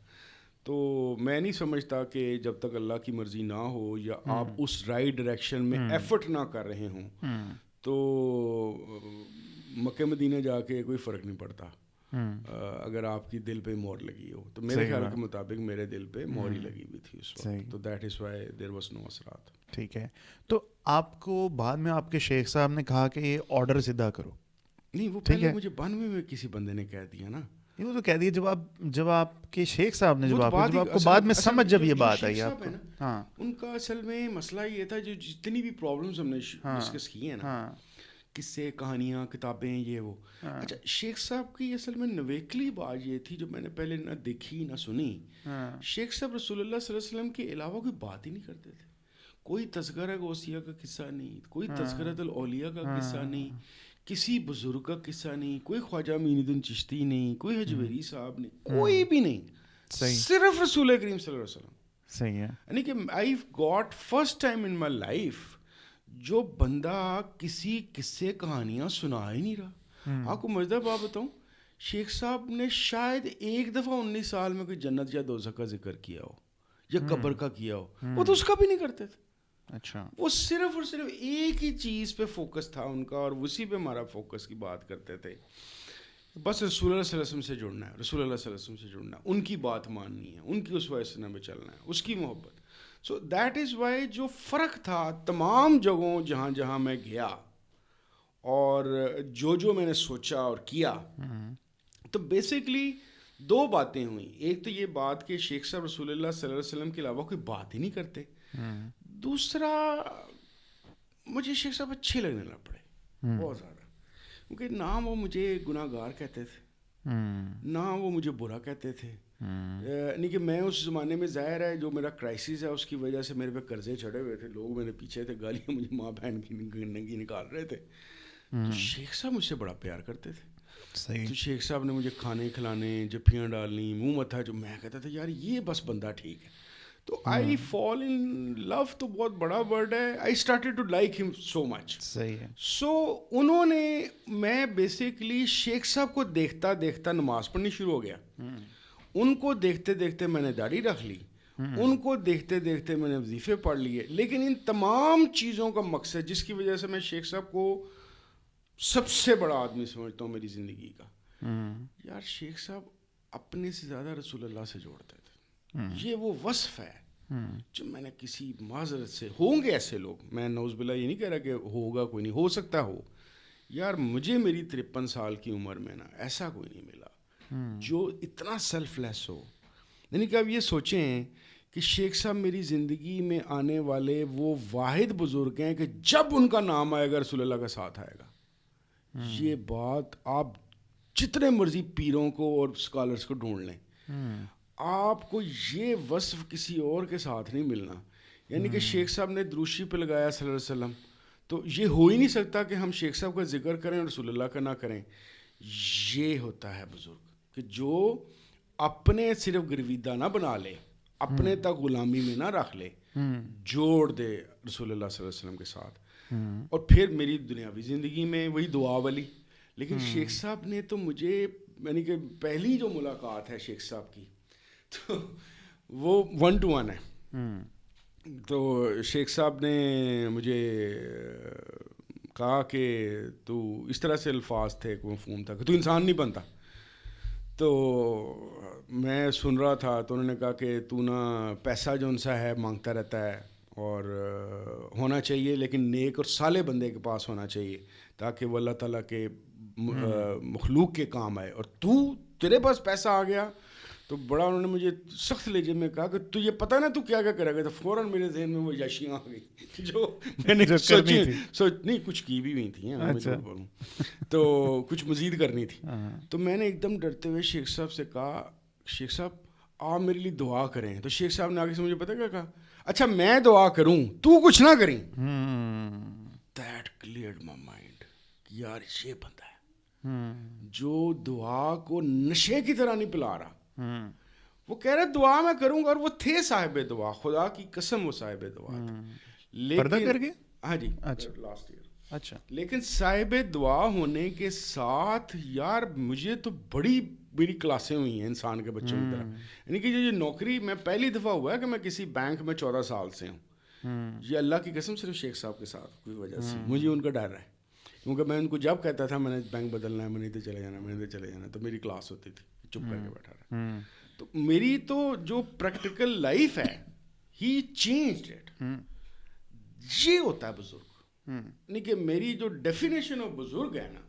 تو میں نہیں سمجھتا کہ جب تک اللہ کی مرضی نہ ہو یا آپ اس رائٹ ڈائریکشن میں ایفرٹ نہ کر رہے ہوں تو مکہ مدینہ جا کے کوئی فرق نہیں پڑتا اگر آپ کی دل پہ مور لگی ہو. تو میرے خیال کے مطابق میرے دل پہ مور ہی لگی ہوئی تھی اس وقت, تو that is why there was no اثرات. ٹھیک ہے. تو آپ کو بعد میں آپ کے شیخ صاحب نے کہا کہ یہ آرڈر سیدھا کرو. نہیں, وہ پہلے مجھے 92 میں کسی بندے نے کہہ دیا نا, وہ تو کہہ دیا جب آپ کے شیخ صاحب نے جب آپ کو بعد میں سمجھ جب یہ بات آئی آپ کو. ہاں, ان کا اصل میں مسئلہ یہ تھا جو جتنی بھی پرابلمز ہم نے ڈسکس کی ہیں نا, قصے کہانیاں کتابیں یہ وہ, اچھا شیخ صاحب کی اصل میں نویکلی بات یہ تھی جو میں نے پہلے نہ دیکھی نہ سنی. شیخ صاحب رسول اللہ صلی اللہ علیہ وسلم کے علاوہ کوئی بات ہی نہیں کرتے تھے. کوئی تذکرہ غوثیہ کا قصہ نہیں, کوئی تذکرۃ الاولیاء کا قصہ نہیں, کسی بزرگ کا قصہ نہیں, کوئی خواجہ معین الدین چشتی نہیں, کوئی حجویری صاحب نہیں, کوئی بھی نہیں, صرف رسول کریم صلی اللہ علیہ وسلم. صحیح ہے. یعنی کہ I got first time in my life جو بندہ کسی قصے کہانیاں سنا ہی نہیں رہا. آپ کو مزیدار بات بتاؤں, شیخ صاحب نے شاید ایک دفعہ 19 سال میں کوئی جنت یا دوزخ کا ذکر کیا ہو یا قبر کا کیا ہو, وہ تو اس کا بھی نہیں کرتے تھے. اچھا, وہ صرف اور صرف ایک ہی چیز پہ فوکس تھا ان کا, اور اسی پہ ہمارا فوکس کی بات کرتے تھے, بس رسول اللہ صلی اللہ علیہ وسلم سے جڑنا ہے, رسول اللہ صلی اللہ علیہ وسلم سے جڑنا ہے, ان کی بات ماننی ہے, ان کی اسوہ سنہ میں چلنا ہے, اس کی محبت. سو دیٹ از وائی جو فرق تھا تمام جگہوں جہاں جہاں میں گیا اور جو میں نے سوچا اور کیا, تو بیسکلی 2 باتیں ہوئیں. ایک تو یہ بات کہ شیخ صاحب رسول اللہ صلی اللہ علیہ وسلم کے علاوہ کوئی بات ہی نہیں کرتے. دوسرا مجھے شیخ صاحب اچھے لگنے لگ پڑے بہت زیادہ, کیونکہ نہ وہ مجھے گناہ گار کہتے تھے نہ وہ مجھے برا کہتے تھے. نہیں کہ میں اس زمانے میں ظاہر ہے جو میرا کرائسس ہے اس کی وجہ سے میرے پہ قرضے چڑھے ہوئے تھے, لوگ میرے پیچھے تھے, گالیاں مجھے ماں بہن کی ننگی نکال رہے تھے. تو شیخ صاحب مجھ سے بڑا پیار کرتے تھے. تو شیخ صاحب نے مجھے کھانے کھلانے, جفیاں ڈالنی, منہ متھا, جو میں کہتا تھا یار یہ بس بندہ ٹھیک ہے. تو آئی فال ان لو تو بہت بڑا ورڈ ہے. آئی اسٹارٹیڈ ٹو لائک ہم سو مچ. صحیح ہے. سو انہوں نے, میں بیسکلی شیخ صاحب کو دیکھتا دیکھتا نماز پڑھنی شروع ہو گیا. ان کو دیکھتے دیکھتے میں نے داڑھی رکھ لی, ان کو دیکھتے دیکھتے میں نے وظیفے پڑھ لیے. لیکن ان تمام چیزوں کا مقصد جس کی وجہ سے میں شیخ صاحب کو سب سے بڑا آدمی سمجھتا ہوں میری زندگی کا, یار شیخ صاحب اپنے سے زیادہ رسول اللہ سے جوڑتے تھے. یہ وہ وصف ہے جو میں نے کسی معذرت سے, ہوں گے ایسے لوگ, میں نعوذ باللہ یہ نہیں کہہ رہا کہ ہوگا کوئی نہیں, ہو سکتا ہو, یار مجھے میری 53 سال کی عمر میں نا ایسا کوئی نہیں ملا جو اتنا سیلف لیس ہو. یعنی کہ اب یہ سوچیں کہ شیخ صاحب میری زندگی میں آنے والے وہ واحد بزرگ ہیں کہ جب ان کا نام آئے گا رسول اللہ کا ساتھ آئے گا. یہ بات آپ جتنے مرضی پیروں کو اور اسکالرس کو ڈھونڈ لیں, آپ کو یہ وصف کسی اور کے ساتھ نہیں ملنا. یعنی کہ شیخ صاحب نے دروشی پہ لگایا صلی اللہ علیہ وسلم, تو یہ ہو ہی نہیں سکتا کہ ہم شیخ صاحب کا ذکر کریں اور رسول اللہ کا نہ کریں. یہ ہوتا ہے بزرگ کہ جو اپنے صرف گرویدہ نہ بنا لے, اپنے تک غلامی میں نہ رکھ لے, جوڑ دے رسول اللہ صلی اللہ علیہ وسلم کے ساتھ. اور پھر میری دنیاوی زندگی میں وہی دعا والی. لیکن شیخ صاحب نے تو مجھے, یعنی کہ پہلی جو ملاقات ہے شیخ صاحب کی تو وہ 1 to 1 ہے. تو شیخ صاحب نے مجھے کہا کہ تو اس طرح سے الفاظ تھے کہ مفہوم تھا کہ تو انسان نہیں بنتا. تو میں سن رہا تھا, تو انہوں نے کہا کہ تو نا پیسہ جو ان سا ہے مانگتا رہتا ہے, اور ہونا چاہیے لیکن نیک اور صالح بندے کے پاس ہونا چاہیے تاکہ وہ اللہ تعالیٰ کے مخلوق کے کام آئے. اور تیرے پاس پیسہ آ گیا تو بڑا انہوں نے مجھے سخت لہجے میں کہا کہ تو یہ پتہ نا تو کیا کیا کرے گا. تو فوراً میرے ذہن میں وہ یاشیاں آ گئی جو میں نے سوچی, نہیں کچھ کی بھی ہوئی تھیں, تو کچھ مزید کرنی تھی. تو میں نے ایک دم ڈرتے ہوئے شیخ صاحب سے کہا, شیخ صاحب آپ میرے لیے دعا کریں. تو شیخ صاحب نے آگے سے مجھے پتہ کیا کہا, اچھا میں دعا کروں تو کچھ نہ کریں. دیٹ کلیئرڈ مائی مائنڈ کہ یار یہ بندہ ہے جو دعا کو نشے کی طرح نہیں پلا رہا. وہ کہہ رہے دعا میں کروں گا, اور وہ تھے صاحب دعا, خدا کی قسم وہ صاحب دعا تھے. پردہ کر کے, ہاں جی, لاسٹ ایئر. اچھا, لیکن صاحب دعا ہونے کے ساتھ یار مجھے تو بڑی میری کلاسیں ہوئی ہیں انسان کے بچوں کی طرح. یعنی کہ یہ نوکری میں پہلی دفعہ ہوا ہے کہ میں کسی بینک میں 14 سال سے ہوں. یہ اللہ کی قسم صرف شیخ صاحب کے ساتھ کوئی وجہ سے مجھے ان کا ڈر ہے, کیونکہ میں ان کو جب کہتا تھا میں نے بینک بدلنا ہے, میں نہیں تو چلے جانا, میں نہیں تو چلے جانا, تو میری کلاس ہوتی تھی چپ کر کے بیٹھا رہا. تو میری تو جو پریکٹیکل لائف ہے ہی چینجڈ اٹ. یہ ہوتا ہے بزرگ. نہیں کہ میری جو ڈیفینیشن آف بزرگ ہے نا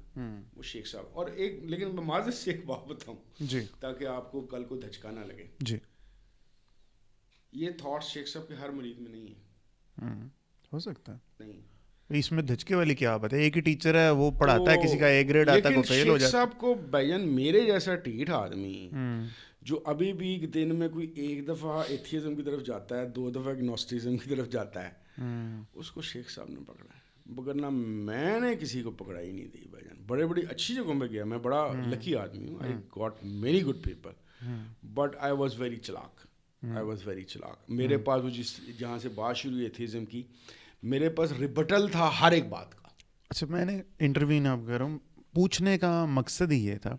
وہ شیخ صاحب. اور ایک لیکن میں معذرت سے ایک بات بتاؤں جی, تاکہ آپ کو کل کو دھچکا نہ لگے جی, یہ تھاٹس شیخ صاحب کے ہر مرید میں نہیں ہے. ہو سکتا ہے نہیں, اس میں دھچکے والی کیا بات ہے, ایک ہی ٹیچر ہے وہ پڑھاتا ہے, کسی کا اے گریڈ آتا ہے, وہ فیل ہو جاتا ہے. شیخ صاحب کو بھائیان میرے جیسا ٹھیٹھ آدمی جو ابھی بھی دن میں کوئی ایک دفعہ ایتھیزم کی طرف جاتا ہے, 2 دفعہ گنوسٹزم کی طرف جاتا ہے, اس کو شیخ صاحب نے پکڑا ہے. وگرنہ میں نے کسی کو پکڑا ہی نہیں دی بھائی جان. بڑے بڑی اچھی جگہوں پہ گیا, میں بڑا لکی آدمی ہوں, I got many good people, but I was very چلاک. آئی واز ویری چلاک. میرے پاس وہ جہاں سے بات شروع ہوئی ایتھیزم کی, میرے پاس ریبٹل تھا ہر ایک بات کا. اچھا, میں نے انٹرویو آپ کر رہا ہوں, پوچھنے کا مقصد ہی یہ تھا,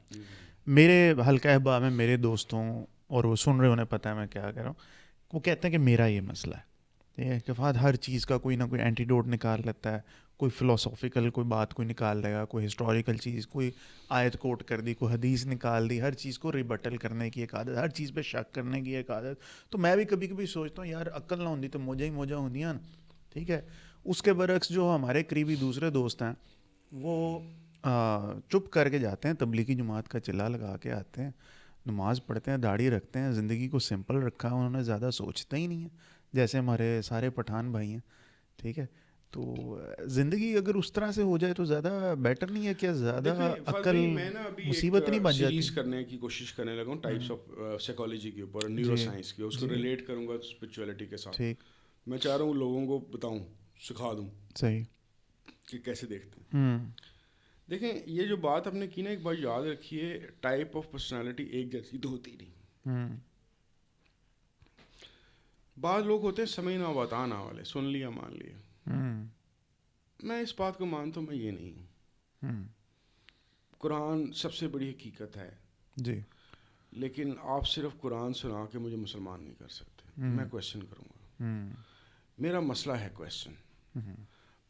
میرے حلقہ احباب میں میرے دوستوں اور وہ سن رہے انہیں پتہ ہے میں کیا کہہ رہا ہوں, وہ کہتے ہیں کہ میرا یہ مسئلہ ہے کہ فہد ہر چیز کا کوئی نہ کوئی اینٹیڈوٹ نکال لیتا ہے, کوئی فلاسافیکل کوئی بات کوئی نکال لے گا, کوئی ہسٹوریکل چیز, کوئی آیت کوٹ کر دی, کوئی حدیث نکال دی, ہر چیز کو ریبٹل کرنے کی ایک عادت, ہر چیز پہ شک کرنے کی ایک عادت. تو میں بھی کبھی کبھی سوچتا ہوں یار عقل نہ ہوندی تو موجہ ہی موجہ ہوندیاں نا, ٹھیک ہے. اس کے برعکس جو ہمارے قریبی دوسرے دوست ہیں وہ چپ کر کے جاتے ہیں, تبلیغی جماعت کا چلا لگا کے آتے ہیں, نماز پڑھتے ہیں, داڑھی رکھتے ہیں, زندگی کو سمپل رکھا ہے, انہوں نے زیادہ سوچتا ہی نہیں ہے جیسے ہمارے سارے پٹھان بھائی ہیں, ٹھیک ہے. تو زندگی اگر اس طرح سے ہو جائے تو زیادہ بیٹر نہیں ہے کیا, زیادہ عقل مصیبت نہیں بن جاتی. سیریز کرنے کی کوشش کرنے لگا ہوں ٹائپس آف سائیکالوجی کے اوپر, نیورو سائنس کے, اس کو ریلیٹ کروں گا اسپرچولیٹی کے ساتھ. میں چاہ رہا ہوں لوگوں کو بتاؤں, سکھا دوں صحیح کہ کیسے دیکھتے ہیں. دیکھیں یہ جو بات آپ نے کی نا, ایک بات یاد رکھیے, ٹائپ آف پرسنالٹی ایک جیسی تو ہوتی نہیں. بعض لوگ ہوتے ہیں سمعی نہ وطانا والے، سن لیا مان لیا. میں اس بات کو مانتا ہوں، میں یہ نہیں ہوں. قرآن سب سے بڑی حقیقت ہے جی، لیکن آپ صرف قرآن سنا کے مجھے مسلمان نہیں کر سکتے. میں کویسچن کروں گا. میرا مسئلہ ہے کویسچن.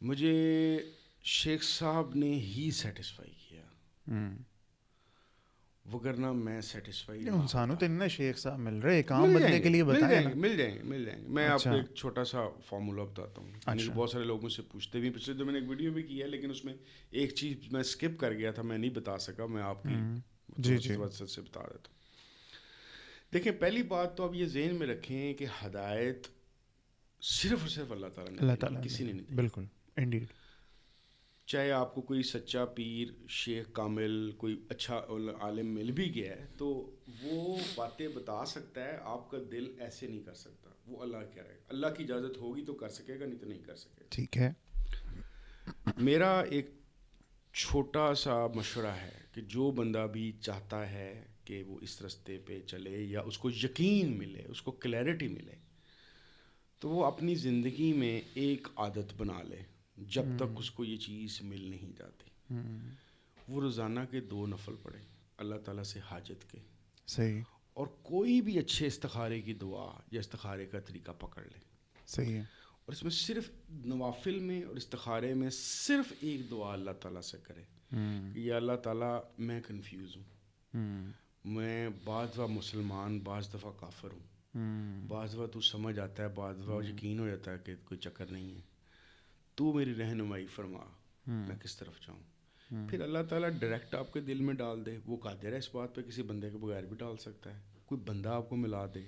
مجھے شیخ صاحب نے ہی سیٹسفائی کیا، وگرنہ میں سیٹسفائی نہ انسانوں ہوتا. تو شیخ صاحب مل رہے، ایک عام بندے کے لیے بتائیں نا. مل جائیں گے. میں آپ کو ایک چھوٹا سا فارمولا بتاتا ہوں. یعنی کہ بہت سارے لوگوں سے پوچھتے بھی، پچھلے تو میں نے ایک ویڈیو بھی کی ہے لیکن اس میں ایک چیز میں اسکپ کر گیا تھا، میں نہیں بتا سکا. میں آپ کی وسط سے بتا دیتا ہوں. دیکھیں، پہلی بات تو آپ یہ ذہن میں رکھیں کہ ہدایت صرف اور صرف اللہ تعالیٰ نے، کسی نے نہیں دی. بالکل انڈیڈ. چاہے آپ کو کوئی سچا پیر، شیخ کامل، کوئی اچھا عالم مل بھی گیا ہے تو وہ باتیں بتا سکتا ہے، آپ کا دل ایسے نہیں کر سکتا. وہ اللہ کیا ہے، اللہ کی اجازت ہوگی تو کر سکے گا، نہیں تو نہیں کر سکے گا. ٹھیک ہے. میرا ایک چھوٹا سا مشورہ ہے کہ جو بندہ بھی چاہتا ہے کہ وہ اس رستے پہ چلے یا اس کو یقین ملے، اس کو کلیئرٹی ملے، تو وہ اپنی زندگی میں ایک عادت بنا لے. جب تک اس کو یہ چیز مل نہیں جاتی، وہ روزانہ کے 2 نفل پڑھے اللہ تعالیٰ سے حاجت کے. صحیح. اور کوئی بھی اچھے استخارے کی دعا یا استخارے کا طریقہ پکڑ لے. صحیح ہے. اور اس میں صرف نوافل میں اور استخارے میں صرف ایک دعا اللہ تعالیٰ سے کرے کہ یا اللہ تعالیٰ میں کنفیوز ہوں، میں بعض دفعہ مسلمان، بعض دفعہ کافر ہوں، بعض دفعہ تو سمجھ آتا ہے، بعض دفعہ یقین ہو جاتا ہے کہ کوئی چکر نہیں ہے، تو میری رہنمائی فرما، میں کس طرف جاؤں. پھر اللہ تعالیٰ ڈائریکٹ آپ کے دل میں ڈال دے. وہ قادر ہے اس بات پہ، کسی بندے کے بغیر بھی ڈال سکتا ہے. کوئی بندہ آپ کو ملا دے.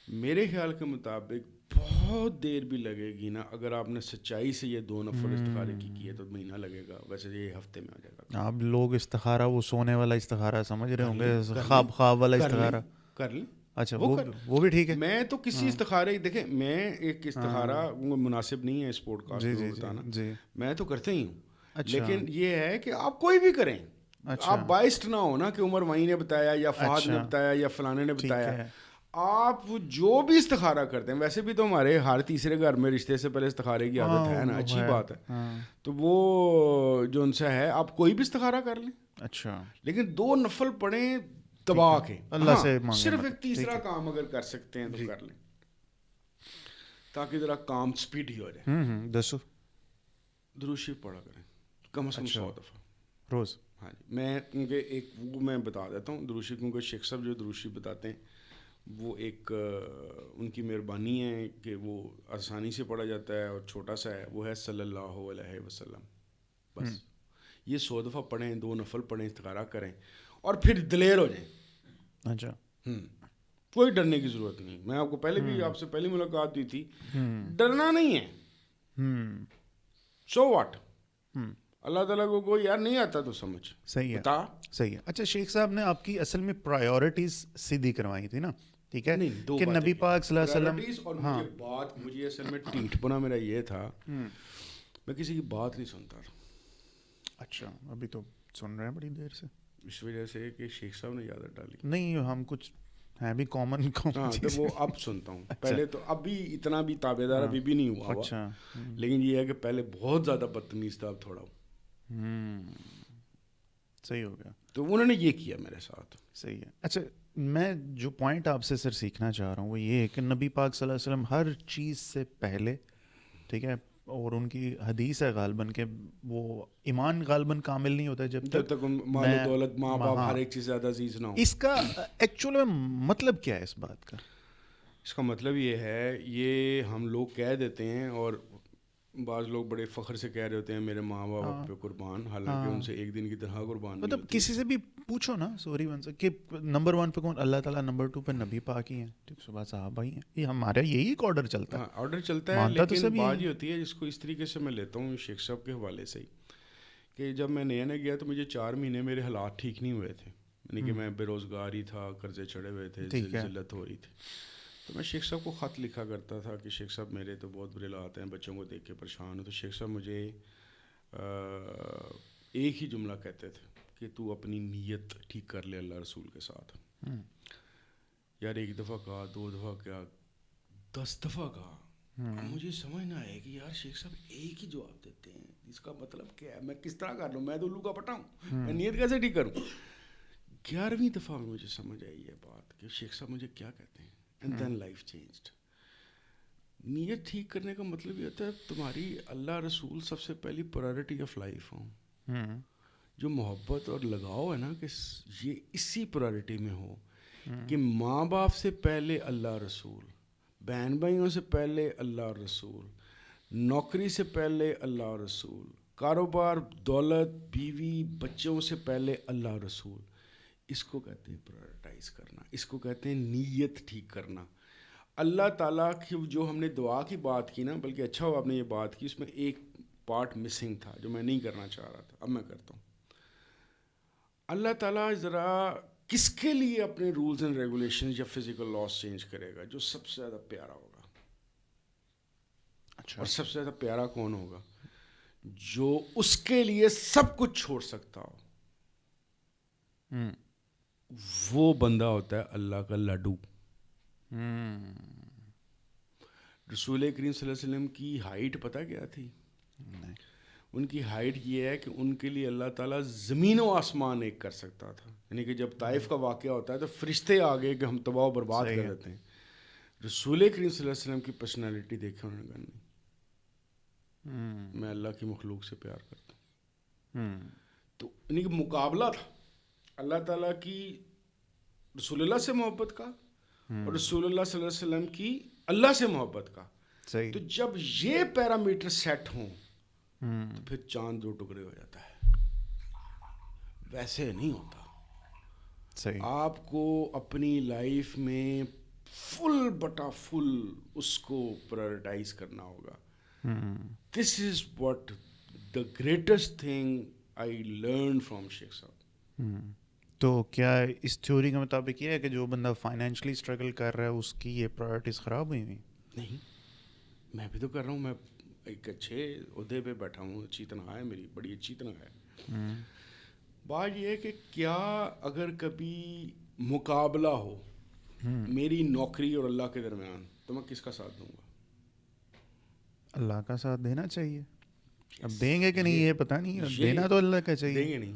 میرے خیال کے مطابق بہت دیر بھی لگے گی نا، اگر آپ نے سچائی سے یہ 2 نفل استخارے کی ہے تو مہینہ لگے گا. ویسے یہ ہفتے میں آ جائے گا. آپ لوگ استخارہ وہ سونے والا استخارہ سمجھ رہے ہوں گے، خواب والا استخارہ کر لیں. اچھا وہ بھی ٹھیک ہے. میں تو کسی استخارے، دیکھیں میں ایک استخارہ مناسب نہیں ہے اس پوڈ کاسٹ میں بتانا، میں تو کرتے ہی ہوں. لیکن یہ ہے کہ آپ کوئی بھی کریں، آپ بائسڈ نہ ہو نا کہ عمر وہیں نے بتایا یا فہد نے بتایا یا فلانے نے بتایا. آپ جو بھی استخارہ کرتے ہیں، ویسے بھی تو ہمارے ہر تیسرے گھر میں رشتے سے پہلے استخارے کی عادت ہے نا، اچھی بات ہے. تو وہ جو ان سے ہے، آپ کوئی بھی استخارہ کر لیں. اچھا، لیکن 2 نفل پڑھیں دبا کے اللہ سے. صرف ایک تیسرا کام اگر کر سکتے ہیں تو کر لیں، تاکہ ذرا کام سپیڈی ہو جائے. دسو. درود شریف پڑھا کریں کم از کم 100 دفعہ روز. ہاں جی. میں کیونکہ ایک وہ میں بتا دیتا ہوں درود شریف، کیونکہ شیخ صاحب جو درود شریف بتاتے ہیں وہ ایک ان کی مہربانی ہے کہ وہ آسانی سے پڑھا جاتا ہے اور چھوٹا سا ہے. وہ ہے صلی اللہ علیہ وسلم. بس یہ 100 دفعہ پڑھیں، 2 نفل پڑھیں، استخارہ کریں اور پھر دلیر ہو جائیں. اچھا. کوئی ڈرنے کی ضرورت نہیں. میں آپ کو پہلے بھی آپ سے پہلی ملاقات ہوئی تھی، ڈرنا نہیں ہے. سو واٹ، اللہ تعالیٰ کو کوئی یار نہیں آتا تو سمجھ. صحیح ہے، صحیح ہے. اچھا شیخ صاحب نے آپ کی اصل میں پرائیورٹیز سیدھی کروائی تھی نا، ٹھیک ہے، کہ نبی پاک صلی اللہ علیہ وسلم. اور مجھے اصل میں ٹھیٹ پنا میرا یہ تھا، میں کسی کی بات نہیں سنتا تھا. اچھا، ابھی تو سن رہے ہیں بڑی دیر سے، اس وجہ سے کہ شیخ صاحب نے عادت ڈالی. نہیں ہم کچھ ہیں بھی کامن. ہاں تو وہ اب سنتا ہوں. پہلے تو اب بھی اتنا بھی تابع دار ابھی بھی نہیں ہوا ہوا، لیکن یہ ہے کہ پہلے بہت زیادہ بدتمیز تھا، اب تھوڑا صحیح ہو گیا. تو انہوں نے یہ کیا میرے ساتھ. صحیح ہے. اچھا میں جو پوائنٹ آپ سے سر سیکھنا چاہ رہا ہوں وہ یہ ہے کہ نبی پاک صلی اللہ علیہ وسلم ہر چیز سے پہلے، ٹھیک ہے، اور ان کی حدیث ہے غالباً کہ وہ ایمان غالباً کامل نہیں ہوتا جب تک مال و دولت، ماں باپ، ہر ایک چیز زیادہ عزیز نہ ہو. اس کا ایکچوئل میں مطلب کیا ہے اس بات کا؟ اس کا مطلب یہ ہے، یہ ہم لوگ کہہ دیتے ہیں اور بعض لوگ بڑے فخر سے کہہ رہے ہوتے ہیں میرے ماں باپ پہ قربان، حالانکہ ان سے ایک دن کی تنہا قربان. مطلب کسی سے بھی پوچھو نا سوری ون سے کہ نمبر 1 پہ کون؟ اللہ تعالیٰ. نمبر 2 پہ نبی پاک ہی ہیں، صبح صحابہ ہی ہیں. یہ ہمارا یہی ایک آرڈر چلتا ہے. آرڈر چلتا ہے، لیکن بات یہ ہوتی ہے جس کو اس طریقے سے میں لیتا ہوں شیخ صاحب کے حوالے سے ہی، کہ جب میں نیا نیا گیا تو مجھے 4 مہینے میرے حالات ٹھیک نہیں ہوئے تھے. یعنی کہ میں بے روزگار ہی تھا، قرضے چڑھے ہوئے تھے، ذلت ہو رہی تھی. تو میں شیخ صاحب کو خط لکھا کرتا تھا کہ شیخ صاحب میرے تو بہت برے حالات ہیں، بچوں کو دیکھ کے پریشان ہوں. تو شیخ صاحب مجھے ایک ہی جملہ کہتے تھے کہ تو اپنی نیت ٹھیک کر لے اللہ رسول کے ساتھ. یار ایک دفعہ کہا، 2 دفعہ کیا، 10 دفعہ کہا، مجھے سمجھ نہ آئے کہ یار شیخ صاحب ایک ہی جواب دیتے ہیں، اس کا مطلب کیا ہے، میں کس طرح کر لوں، میں تو الو کا پٹا ہوں، میں نیت کیسے ٹھیک کروں. 11ویں دفعہ میں مجھے سمجھ آئی یہ بات کہ شیخ صاحب مجھے کیا کہتے ہیں. And then life changed. نیت ٹھیک کرنے کا مطلب یہ ہوتا ہے تمہاری اللہ رسول سب سے پہلی پرائرٹی آف لائف ہوں. جو محبت اور لگاؤ ہے نا کہ یہ اسی پرائرٹی میں ہو کہ ماں باپ سے پہلے اللہ رسول، بہن بھائیوں سے پہلے اللہ رسول، نوکری سے پہلے اللہ رسول، کاروبار، دولت، بیوی، بچوں سے پہلے اللہ رسول. اس کو کہتے ہیں پرائرٹائز کرنا، اس کو کہتے ہیں نیت ٹھیک کرنا. اللہ تعالیٰ کی جو ہم نے دعا کی بات کی نا، بلکہ اچھا ہوا آپ نے یہ بات کی، اس میں ایک پارٹ مسنگ تھا جو میں نہیں کرنا چاہ رہا تھا، اب میں کرتا ہوں. اللہ تعالیٰ ذرا کس کے لیے اپنے رولز اینڈ ریگولیشن یا فزیکل لاز چینج کرے گا؟ جو سب سے زیادہ پیارا ہوگا. اچھا. اور سب سے زیادہ پیارا کون ہوگا؟ جو اس کے لیے سب کچھ چھوڑ سکتا ہو. وہ بندہ ہوتا ہے اللہ کا لڈو. رسول کریم صلی اللہ علیہ وسلم کی ہائٹ پتہ کیا تھی؟ ان کی ہائٹ یہ ہے کہ ان کے لیے اللہ تعالیٰ زمین و آسمان ایک کر سکتا تھا. یعنی کہ جب طائف کا واقعہ ہوتا ہے تو فرشتے آگے کہ ہم تباہ و برباد کر دیتے ہیں. رسول کریم صلی اللہ علیہ وسلم کی پرسنالٹی دیکھے انہوں نے کہا نہیں، میں اللہ کی مخلوق سے پیار کرتا ہوں. تو یعنی کہ مقابلہ تھا اللہ تعالیٰ کی رسول اللہ سے محبت کا اور رسول اللہ صلی اللہ علیہ وسلم کی اللہ سے محبت کا. تو جب یہ پیرامیٹر سیٹ ہوں تو پھر چاند 2 ٹکڑے ہو جاتا ہے. ویسے نہیں ہوتا. آپ کو اپنی لائف میں فل بٹا فل اس کو پرائرٹائز کرنا ہوگا. This is what the greatest thing I learn from Sheikh sahab. تو کیا اس تھیوری کے مطابق یہ ہے کہ جو بندہ فائنینشلی اسٹرگل کر رہا ہے اس کی یہ پرائرٹیز خراب ہوئی ہوئی؟ نہیں، میں بھی تو کر رہا ہوں. میں ایک اچھے عہدے پہ بیٹھا ہوں، اچھی تنخواہ ہے میری، بڑی اچھی تنخواہ ہے. بات یہ ہے کہ کیا اگر کبھی مقابلہ ہو میری نوکری اور اللہ کے درمیان تو میں کس کا ساتھ دوں گا؟ اللہ کا ساتھ دینا چاہیے. اب دیں گے کہ نہیں یہ پتہ نہیں، دینا تو اللہ کا چاہیے. دیں گے نہیں.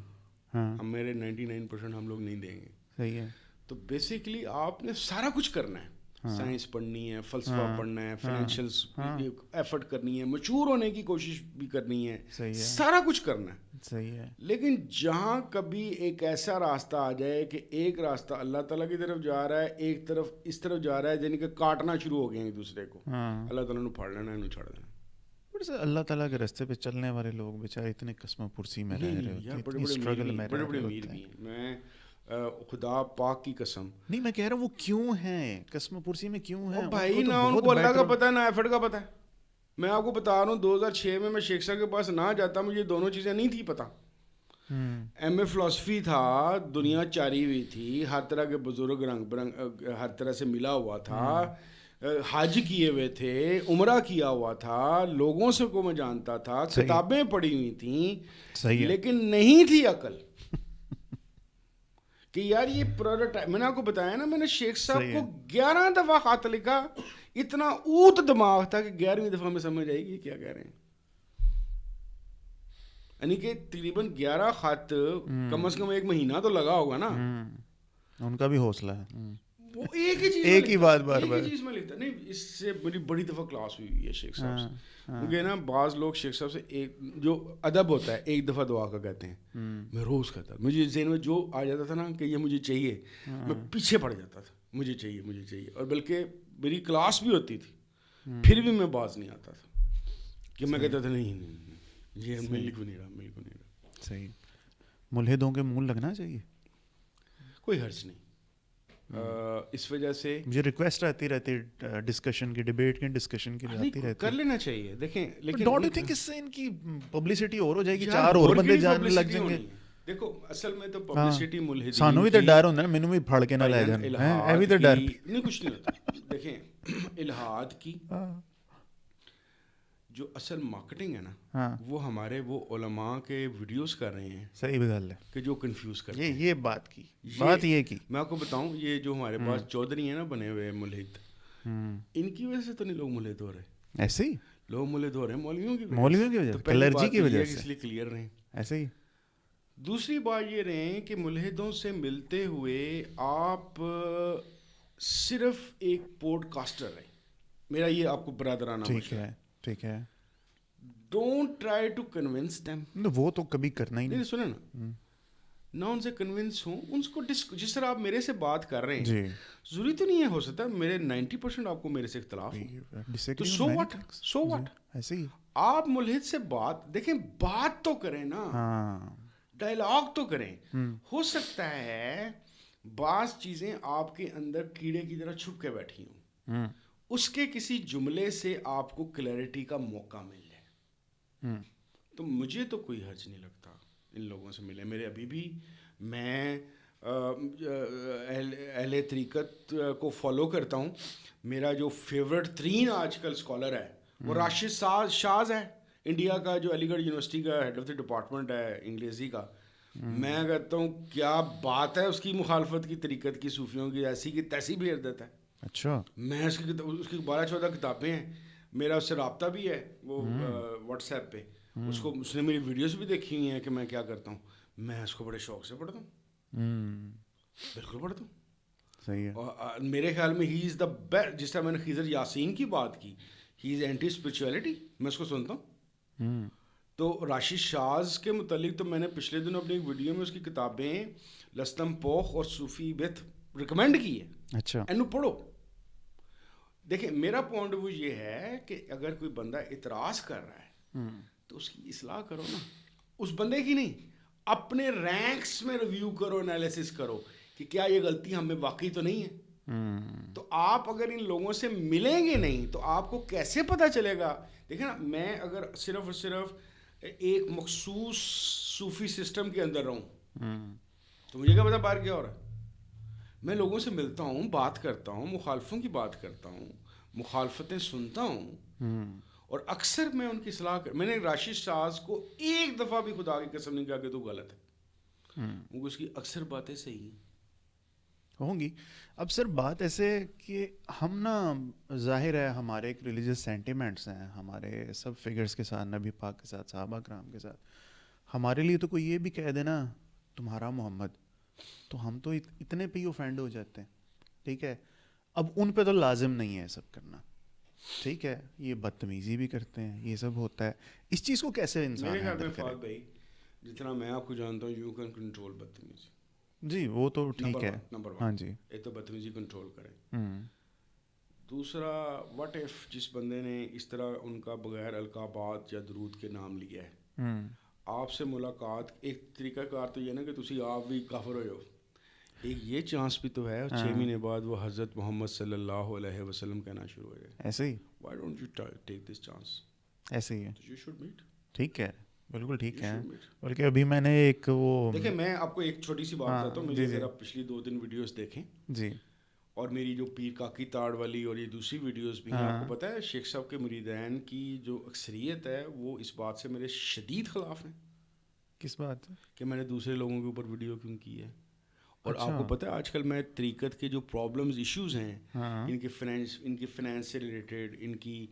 ہم میرے 99% ہم لوگ نہیں دیں گے. صحیح ہے. تو بیسیکلی آپ نے سارا کچھ کرنا ہے. سائنس پڑھنی ہے، فلسفہ پڑھنا ہے، فائنینشیلس ایفرٹ کرنی ہے، مشہور ہونے کی کوشش بھی کرنی ہے، سارا کچھ کرنا ہے. صحیح ہے. لیکن جہاں کبھی ایک ایسا راستہ آ جائے کہ ایک راستہ اللہ تعالیٰ کی طرف جا رہا ہے، ایک طرف اس طرف جا رہا ہے، یعنی کہ کاٹنا شروع ہو گئے ایک دوسرے کو، اللہ تعالیٰ نے پھاڑ لینا ہے، انہیں چھوڑ دینا. اللہ تعالیٰ کے راستے پہ چلنے والے لوگ بیچارے اتنے قسم پرسی میں رہ رہے ہوتے ہیں، اتنی اسٹرگل میں رہ رہے ہوتے ہیں. میں خدا پاک کی قسم نہیں، میں کہہ رہا ہوں وہ کیوں ہیں قسم پرسی میں، کیوں ہیں بھائی؟ نہ ان کو اللہ کا پتہ ہے نہ ایفرٹ کا پتہ ہے. میں آپ کو بتا رہا ہوں 2006 میں میں شیخ صاحب کے پاس نہ جاتا، مجھے دونوں چیزیں نہیں تھی پتہ. ایم اے فلاسفی تھا، دنیا چاری ہوئی تھی، ہر طرح کے بزرگ رنگ برنگ ہر طرح سے ملا ہوا تھا، حج کیے ہوئے تھے، عمرہ کیا ہوا تھا، لوگوں سے کو میں جانتا تھا، کتابیں پڑھی ہوئی تھیں، لیکن نہیں تھی عقل کہ یار یہ پروڈکٹ. میں نے آپ کو بتایا نا، میں نے شیخ صاحب کو 11 دفعہ خط لکھا، اتنا اوت دماغ تھا کہ 11ویں دفعہ میں سمجھ آئی کہ کیا کہہ رہے ہیں. یعنی کہ تقریباً 11 خط، کم از کم 1 مہینہ تو لگا ہوگا نا. ان کا بھی حوصلہ ہے، وہ ایک ہی چیز ایک ہی بات بار بار چیز میں لکھتا. نہیں، اس سے میری بڑی دفعہ کلاس ہوئی ہے شیخ صاحب سے. کیونکہ نا بعض لوگ شیخ صاحب سے ایک جو ادب ہوتا ہے ایک دفعہ دعا کا کہتے ہیں، میں روز کہتا. مجھے ذہن میں جو آ جاتا تھا نا کہ یہ مجھے چاہیے، میں پیچھے پڑ جاتا تھا، مجھے چاہیے مجھے چاہیے. اور بلکہ میری کلاس بھی ہوتی تھی، پھر بھی میں باز نہیں آتا تھا کہ میں کہتا تھا نہیں یہ مل کو نہیں رہا. صحیح. ملحدوں کے منہ لگنا چاہیے، کوئی حرج نہیں. اس وجہ سے مجھے ریکویسٹ آتی رہتی ڈسکشن کی، ڈیبیٹ کی ڈسکشن کی آتی رہتی. کر لینا چاہیے. دیکھیں لیکن ڈونٹ یو تھنک اس سے ان کی پبلسٹی اور ہو جائے گی، 4 اور بندے جاننے لگ جائیں گے. دیکھو اصل میں تو پبلسٹی ملحدین سانو بھی تو ڈر ہوتا ہے نا، مینوں بھی پھڑ کے نہ لے جان، اے بھی تو ڈر نہیں. کچھ نہیں ہوتا. دیکھیں الہاد کی جو اصل مارکیٹنگ ہے نا، وہ ہمارے وہ علماء کے ویڈیوز کر رہے ہیں. صحیح گل ہے کہ جو کنفیوز کرتے ہیں. یہ بات کی بات یہ کی میں آپ کو بتاؤں، یہ جو ہمارے پاس چودھری ہیں نا بنے ہوئے ملحد، ان کی وجہ سے تو نہیں لوگ ملحد ہو رہے, ایسے ہی لوگ ملحد ہو رہے ہیں مولویوں کی وجہ سے, الرجی کی وجہ سے, اس لیے کلیئر رہیں. ایسے ہی. دوسری بات یہ رہیں کہ ملحدوں سے ملتے ہوئے آپ صرف ایک پوڈ کاسٹر رہیں, میرا یہ آپ کو برادرانہ مشورہ ہے. ٹھیک ہے. Don't try to convince them. وہ تو کبھی کرنا ہی نہیں. سنیں نا, نہ ان سے کنونس ہوں, ان کو جس طرح آپ میرے سے بات کر رہے ہیں جی, ضروری تو نہیں ہے, ہو سکتا ہے میرے 90% آپ کو میرے سے اختلاف ہو, تو سو واٹ ایسے ہی. آپ ملحد سے بات دیکھیں, بات تو کریں نا, ڈائلاگ تو کریں. ہو سکتا ہے بعض چیزیں آپ کے اندر کیڑے کی طرح چھپ کے بیٹھی ہوں, اس کے کسی جملے سے آپ کو کلیئرٹی کا موقع مل جائے, تو مجھے تو کوئی حرج نہیں لگتا ان لوگوں سے ملے. میرے ابھی بھی میں اہل طریقت کو فالو کرتا ہوں. میرا جو فیورٹ ترین آج کل اسکالر ہے وہ راشد شاز ہے, انڈیا کا, جو علی گڑھ یونیورسٹی کا ہیڈ آف دی ڈپارٹمنٹ ہے انگریزی کا. میں کہتا ہوں کیا بات ہے اس کی مخالفت کی, طریقت کی, صوفیوں کی, ایسی کی تیسی بھی عدت ہے. اچھا. میں اس کی 12-14 کتابیں ہیں, میرا اس سے رابطہ بھی ہے وہ واٹس ایپ پہ. اس نے میری ویڈیوز بھی دیکھی ہوئی ہیں کہ میں کیا کرتا ہوں. میں اس کو بڑے شوق سے پڑھتا ہوں, بالکل پڑھتا ہوں. صحیح ہے. اور میرے خیال میں ہی از دا بیسٹ. جس طرح میں نے خضر یاسین کی بات کی, ہی از اینٹی اسپرچویلٹی, میں اس کو سنتا ہوں. تو راشد شاز کے متعلق تو میں نے پچھلے دنوں اپنی ایک ویڈیو میں اس کی کتابیں لستم پوخ اور صوفی بیت ریکمینڈ کی ہے. اچھا. اینو پڑھو. دیکھیں میرا پوائنٹ آف ویو یہ ہے کہ اگر کوئی بندہ اعتراض کر رہا ہے تو اس کی اصلاح کرو نا, اس بندے کی نہیں, اپنے رینکس میں ریویو کرو, انالیسس کرو کہ کیا یہ غلطی ہم میں واقعی تو نہیں ہے. تو آپ اگر ان لوگوں سے ملیں گے نہیں تو آپ کو کیسے پتہ چلے گا. دیکھیں نا, میں اگر صرف اور صرف ایک مخصوص صوفی سسٹم کے اندر رہوں تو مجھے کیا پتا باہر کیا ہو رہا ہے. میں لوگوں سے ملتا ہوں, بات کرتا ہوں, مخالفوں کی بات کرتا ہوں, مخالفتیں سنتا ہوں, اور اکثر میں ان کی اصلاح میں نے راشد شاز کو ایک دفعہ بھی خدا کی قسم نہیں کہا کہ تو غلط ہے, کیونکہ اس کی اکثر باتیں صحیح ہوں گی. اب سر بات ایسے کہ ہم نا, ظاہر ہے ہمارے ایک ریلیجیس سینٹیمنٹس ہیں ہمارے سب فگرز کے ساتھ, نبی پاک کے ساتھ, صحابہ کرام کے ساتھ. ہمارے لیے تو کوئی یہ بھی کہہ دے نا تمہارا محمد, تو ہم تو اتنے پہ ہی اوفینڈ ہو جاتے ہیں. ٹھیک ہے, اب ان پہ تو لازم نہیں ہے سب کرنا, ٹھیک ہے, یہ بدتمیزی بھی کرتے ہیں, یہ سب ہوتا ہے. اس چیز کو کیسے انسان میرے خیال میں ہینڈل کرے؟ فاضل بھائی جتنا میں آپ کو جانتا ہوں, یو کین کنٹرول بدتمیزی. جی وہ تو ٹھیک ہے. نمبر 1 ہاں جی, ایک تو بدتمیزی کنٹرول کریں. دوسرا, واٹ ایف جس بندے نے اس طرح ان کا بغیر القابات یا درود کے نام لیا ہے, آپ سے ملاقات, ایک طریقہ کار تو یہ نا کہ تسی آپ بھی کافر ہو جاؤ, ایک یہ چانس بھی تو ہے 6 مہینے بعد وہ حضرت محمد صلی اللہ علیہ وسلم کہنا شروع ہو جائے. ایسے ہی. Why don't you take this chance. ایسے ہی ہے. You should meet. ٹھیک ہے, بالکل ٹھیک ہے. بلکہ ابھی میں نے ایک وہ دیکھیں, میں آپ کو ایک چھوٹی سی بات بتاتا ہوں. مجھے اگر آپ پچھلی 2-3 ویڈیوز دیکھیں جی, اور میری جو پیر کاکی تاڑ والی اور یہ دوسری ویڈیوز بھی ہیں, آپ کو پتہ ہے شیخ صاحب کے مریدین کی جو اکثریت ہے وہ اس بات سے میرے شدید خلاف ہیں. کس بات؟ کہ میں نے دوسرے لوگوں کے اوپر ویڈیو کیوں کی ہے. اور آپ کو پتہ ہے آج کل میں طریقت کے جو پرابلمز ایشوز ہیں, ان کی فنانس سے ریلیٹڈ, ان کی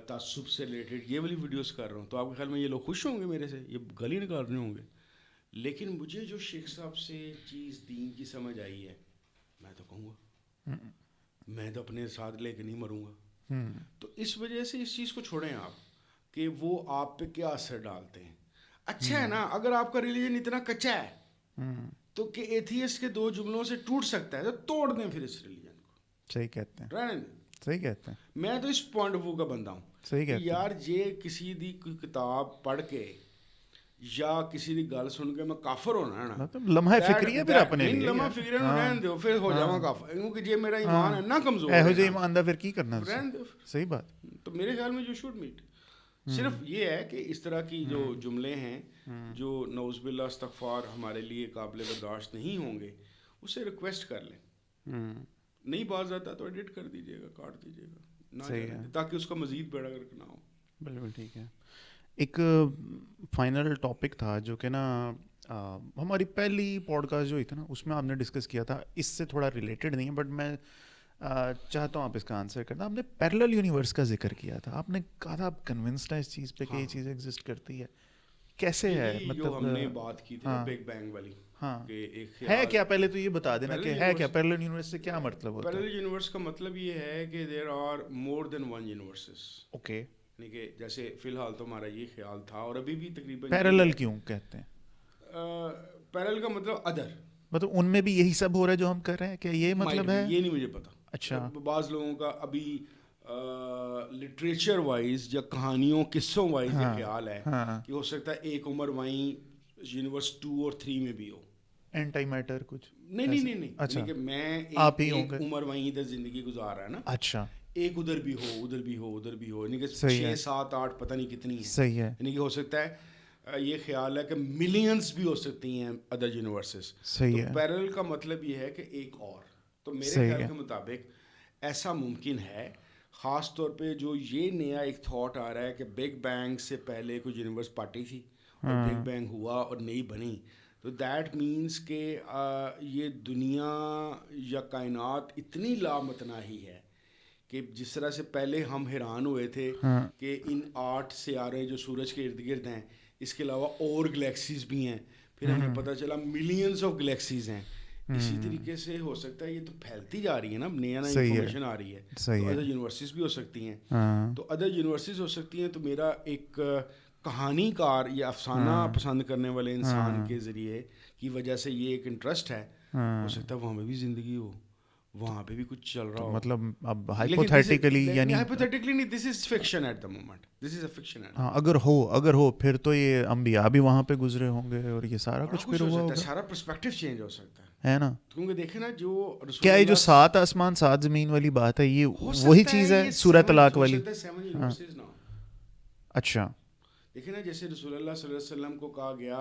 تعصب سے ریلیٹڈ, یہ والی ویڈیوز کر رہا ہوں. تو آپ کے خیال میں یہ لوگ خوش ہوں گے میرے سے, یہ گالی نکال رہے ہوں گے. لیکن مجھے جو شیخ صاحب سے چیز دین کی سمجھ آئی ہے, میں تو کہوں گا میں تو اپنے ساتھ لے کے نہیں مروں گا. تو اس وجہ سے اس چیز کو چھوڑیں آپ کہ وہ آپ پہ کیا اثر ڈالتے ہیں. اچھا ہے نا, اگر آپ کا ریلیجن اتنا کچا ہے تو کہ ایتھیسٹ کے 2 جملوں سے ٹوٹ سکتا ہے تو توڑ دیں پھر اس ریلیجن کو. صحیح کہتے ہیں, رہنے دیں. صحیح کہتے ہیں. میں تو اس پوائنٹ آف ویو کا بندہ ہوں. صحیح کہتے ہیں. یار یہ کسی دی کوئی کتاب پڑھ کے یا کسی دی گل سن کے میں کافر ہونا ہے نا, مطلب لمحہ فکری ہے پھر اپنے لیے. لمحہ فکری نوں رہن دیو, پھر ہو جاواں کافر, کیونکہ جے میرا ایمان ہے نا کمزور ہے, ایہو جے ایمان دا پھر کی کرنا رہن دیو. صحیح بات. تو میرے خیال میں یو شوڈ میٹ. صرف یہ ہے کہ اس طرح کی جو جملے ہیں جو نعوذ باللہ استغفار ہمارے لیے قابل برداشت نہیں ہوں گے, اسے ریکویسٹ کر لیں. نہیں باز آتا تو ایڈٹ کر دیجیے گا, کاٹ دیجیے گا, تاکہ اس کا مزید بیڑا گرک نہ ہو. بالکل ٹھیک ہے. ایک فائنل ٹاپک تھا جو کہ نا ہماری پہلی پوڈ کاسٹ جو ہوئی تھی نا, اس میں آپ نے ڈسکس کیا تھا, اس سے تھوڑا ریلیٹڈ نہیں ہے بٹ میں چاہتا ہوں آپ اس کا آنسر کرنا. آپ نے پیرلل یونیورس کا ذکر کیا تھا, آپ نے کہا تھا آپ کنونسڈ ہیں اس چیز پہ کہ یہ چیز ایگزسٹ کرتی ہے, کیسے ہے مطلب ہم نے بات کی تھی بگ بینگ والی, ہاں کہ ایک ہے کیا, پہلے تو یہ بتا دینا کہ ہے کیا پیرلل یونیورس سے کیا مطلب ہوتا ہے. پیرلل یونیورس کا مطلب یہ ہے کہ there are more than one universes. Okay, یعنی کہ جیسے فی الحال تو ہمارا یہ خیال تھا اور ابھی بھی تقریباً. پیرلل کیوں کہتے ہیں؟ پیرلل کا مطلب ادر, مطلب ان میں بھی یہی سب ہو رہا ہے جو ہم کر رہے ہیں, کیا یہ مطلب ہے؟ یہ نہیں مجھے پتا. اچھا, بعض لوگوں کا ابھی لٹریچر وائز یا کہانیوں قصوں وائز یہ خیال ہے کہ ہو سکتا ہے ایک عمر وہیں یونیورس 2 اور 3 میں بھی ہو. اینٹی میٹر کچھ نہیں. اچھا, کہ میں ایک عمر وہیں ادھر زندگی گزار رہا ہے نا. اچھا, ایک ادھر بھی ہو, ادھر بھی ہو, ادھر بھی ہو, یعنی کہ 6 7 8 پتہ نہیں کتنی ہے. صحیح ہے. یعنی کہ ہو سکتا ہے یہ خیال ہے کہ ملینز بھی ہو سکتی ہیں ادر یونیورسز. صحیح ہے. پیرلل کا مطلب یہ ہے کہ ایک اور, تو میرے خیال کے مطابق ایسا ممکن ہے, خاص طور پہ جو یہ نیا ایک تھاٹ آ رہا ہے کہ بگ بینگ سے پہلے کوئی یونیورس پارٹی تھی اور بگ بینگ ہوا اور نئی بنی, تو دیٹ مینس کہ یہ دنیا یا کائنات اتنی لامتناہی ہے کہ جس طرح سے پہلے ہم حیران ہوئے تھے کہ ان 8 سیارے جو سورج کے ارد گرد ہیں, اس کے علاوہ اور گلیکسیز بھی ہیں, پھر ہمیں پتہ چلا ملینز آف گلیکسیز ہیں. اسی طریقے سے ہو سکتا ہے یہ تو پھیلتی جا رہی ہے نا, نیا انفارمیشن آ رہی ہے, تو ادر یونیورسز بھی ہو سکتی ہیں. تو ادر یونیورسز ہو سکتی ہیں. تو میرا ایک کہانی کار یا افسانہ پسند کرنے والے انسان کے ذریعے کی وجہ سے یہ ایک انٹرسٹ ہے, ہو سکتا ہے وہاں پہ بھی زندگی ہو, وہاں پہ بھی کچھ چل رہا ہو. مطلب اب ہائپوتھیٹیکلی, یعنی ہائپوتھیٹیکلی نہیں, this is fiction at the moment, this is a fiction. ہاں, اگر ہو پھر تو یہ انبیاء بھی وہاں پہ گزرے ہوں گے اور یہ سارا کچھ پھر ہوا ہوگا, سارا پرسپیکٹو چینج ہو سکتا ہے نا. کیونکہ دیکھیں نا, جو کیا یہ جو 7 آسمان 7 زمین والی بات ہے, یہ وہی چیز ہے سورہ طلاق والی؟ اچھا, دیکھیں نا, جیسے رسول اللہ صلی اللہ علیہ وسلم کو کہا گیا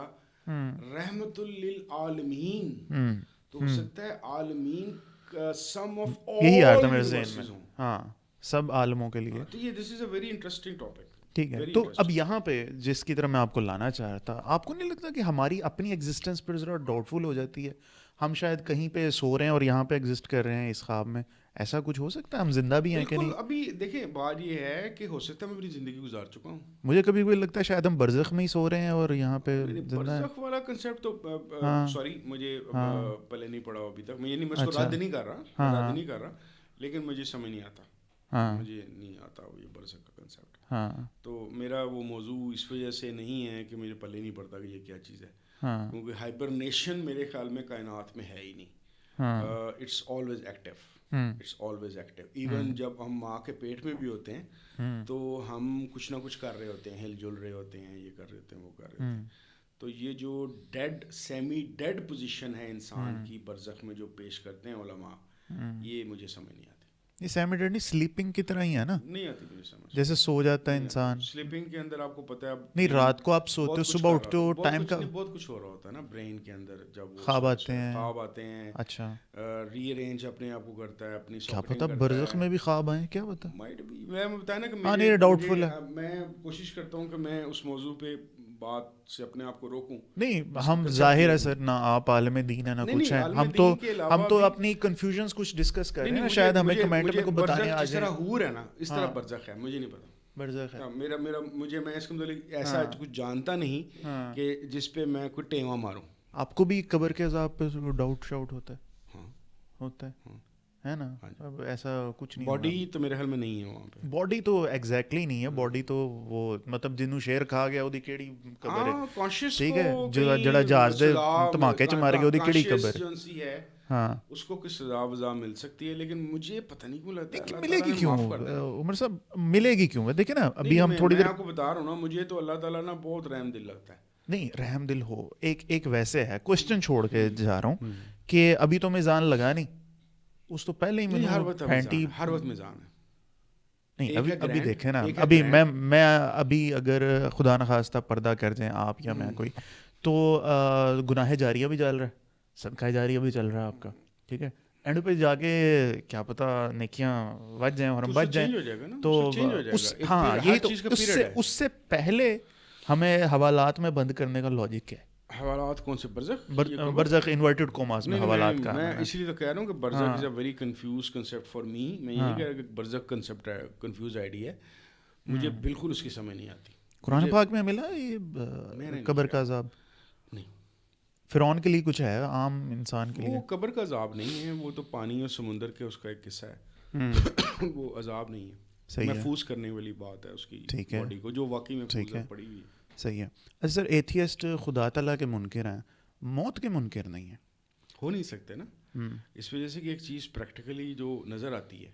رحمت للعالمین, تو ہو سکتا ہے عالمین سم آف آل, یہی آتا ہے میرے ذہن میں, ہاں, سب عالموں کے لیے. تو یہ دس is a very interesting topic. ٹھیک ہے, تو اب یہاں پہ جس کی طرح میں آپ کو لانا چاہ رہا تھا, آپ کو نہیں لگتا کہ ہماری اپنی ایگزسٹنس پر ذرا ڈاؤٹ فل ہو جاتی ہے؟ ہم شاید کہیں پہ سو رہے ہیں اور یہاں پہ ایگزسٹ کر رہے ہیں اس خواب میں, ایسا کچھ ہو سکتا ہے؟ ہم زندہ بھی ہیں کہ نہیں؟ ابھی دیکھیں, بات یہ ہے کہ ہو سکتا ہے میں اپنی زندگی گزار چکا ہوں. مجھے کبھی کبھی لگتا ہے شاید ہم برزخ میں ہی سو رہے ہیں اور یہاں پہ زندہ ہیں. برزخ والا کنسیپٹ تو سوری مجھے پہلے نہیں پڑھا ابھی تک, میں اس کو رد نہیں کر رہا, لیکن مجھے سمجھ نہیں آتا, مجھے نہیں آتا وہ یہ برزخ کا کنسیپٹ. تو میرا وہ موضوع اس وجہ سے نہیں ہے کہ مجھے پلے نہیں پڑتا کہ یہ کیا چیز ہے, کیونکہ ہائبرنیشن میرے خیال میں کائنات میں ہے ہی نہیں. It's always active, it's always active. Even جب ہم ماں کے پیٹ میں بھی ہوتے ہیں تو ہم کچھ نہ کچھ کر رہے ہوتے ہیں, ہل جل رہے ہوتے ہیں, یہ کر رہے ہوتے ہیں, وہ کر رہے ہوتے ہیں. تو یہ جو ڈیڈ سیمی ڈیڈ پوزیشن ہے انسان کی برزخ میں جو پیش کرتے ہیں علماء, یہ مجھے سمجھ نہیں آتی. یہ سیمی ڈیڈ نہیں, سلیپنگ کی طرح ہی ہے نا, نہیں آتی مجھے سمجھ. جیسے سو جاتا ہے انسان, سلیپنگ کے اندر آپ کو پتہ ہے, نہیں رات کو آپ سوتے ہو, صبح اٹھتے ہو, ٹائم کا بہت کچھ ہو رہا ہوتا ہے نا برین کے اندر, جب خواب آتے ہیں. اچھا, ری ارینج اپنے آپ کو کرتا ہے, اپنی کیا پتہ برزخ میں بھی خواب آئیں, کیا پتہ. میں بتایا نا کہ یہ ڈاؤٹ فل ہے. میں کوشش کرتا ہوں کہ میں اس موضوع پہ بات سے اپنے آپ کو روکوں. نہیں, ہم ظاہر ہے سر, نہ آپ عالم دین ہے نہ کچھ ہے, ہم تو اپنی کنفیوژنز کچھ ڈسکس کر رہے ہیں, شاید ہمیں کمنٹ میں کو بتانے آ جائے. جس طرح حور ہے نا, اس طرح برزخ ہے, مجھے نہیں پتا برزخ ہے. میں اس کے متعلق ایسا کچھ جانتا نہیں کہ جس پہ میں کوئی ٹیواں ماروں. آپ کو بھی قبر کے عذاب پہ ڈاؤٹ شاؤٹ ہوتا ہے؟ ہوتا ہے نا. اب ایسا کچھ نہیں, باڈی تو میرے خیال میں نہیں ہے وہاں پہ. باڈی تو ایگزیکٹلی نہیں ہے, باڈی تو وہ مطلب جنوں شیر کھا گیا ਉਹਦੀ ਕਿਹੜੀ قبر ہے, ٹھیک ہے, ਜਿਹੜਾ جہاز ਦੇ ਧਮਾਕੇ ਚ مار گیا ਉਹਦੀ ਕਿਹੜੀ قبر ہے, ہاں, اس کو کچھ سزا وزا مل سکتی ہے, لیکن مجھے پتہ نہیں کیوں لگتا ہے ملے گی کیوں. عمر صاحب ملے گی کیوں؟ دیکھیں نا, ابھی ہم تھوڑی دیر آپ کو بتا رہا ہوں نا, مجھے تو اللہ تعالیٰ نا بہت رحم دل لگتا ہے. نہیں رحم دل ہو, ایک ویسے ہے, کوشچن چھوڑ کے جا رہا ہوں کہ ابھی تو میزان لگا نہیں, اس تو پہلے ہی ہر وقت میزان ہے. نہیں ابھی دیکھیں نا, ابھی میں ابھی اگر خدا نخواستہ پردہ کر جائیں آپ یا میں کوئی, تو گناہ جاریہ بھی چل رہا ہے, صدقہ جاریہ بھی چل رہا ہے آپ کا, ٹھیک ہے, اینڈ پہ جا کے کیا پتہ نیکیاں بچ جائیں اور ہم بچ جائیں, تو ہاں یہی تو, اس سے پہلے ہمیں حوالات میں بند کرنے کا لاجک ہے. حوالات کون سے برزخ؟ برزخ انورٹڈ کوماز میں حوالات کا میں اسی لیے تو کہہ رہا ہوں کہ برزخ is a very confused concept for me. میں یہ کہہ رہا ہوں کہ برزخ کنسیپٹ ہے, کنفیوز آئیڈیا ہے, مجھے بالکل اس کی سمجھ نہیں آتی. قرآن پاک میں ملا یہ قبر کا عذاب؟ نہیں. فرعون کے لیے کچھ ہے, عام انسان کے لیے وہ قبر کا عذاب نہیں ہے, وہ تو پانی اور سمندر کے اس کا ایک قصہ ہے, وہ عذاب نہیں ہے. محفوظ کرنے والی بات ہے اس کی باڈی کو, جو واقعی محفوظ ہے, پڑی ہوئی ہے. صحیح ہے. اچھا سر, ایتھیسٹ خدا تعالیٰ کے منکر ہیں, موت کے منکر نہیں ہیں؟ ہو نہیں سکتے نا, اس وجہ سے کہ ایک چیز پریکٹیکلی جو نظر آتی ہے,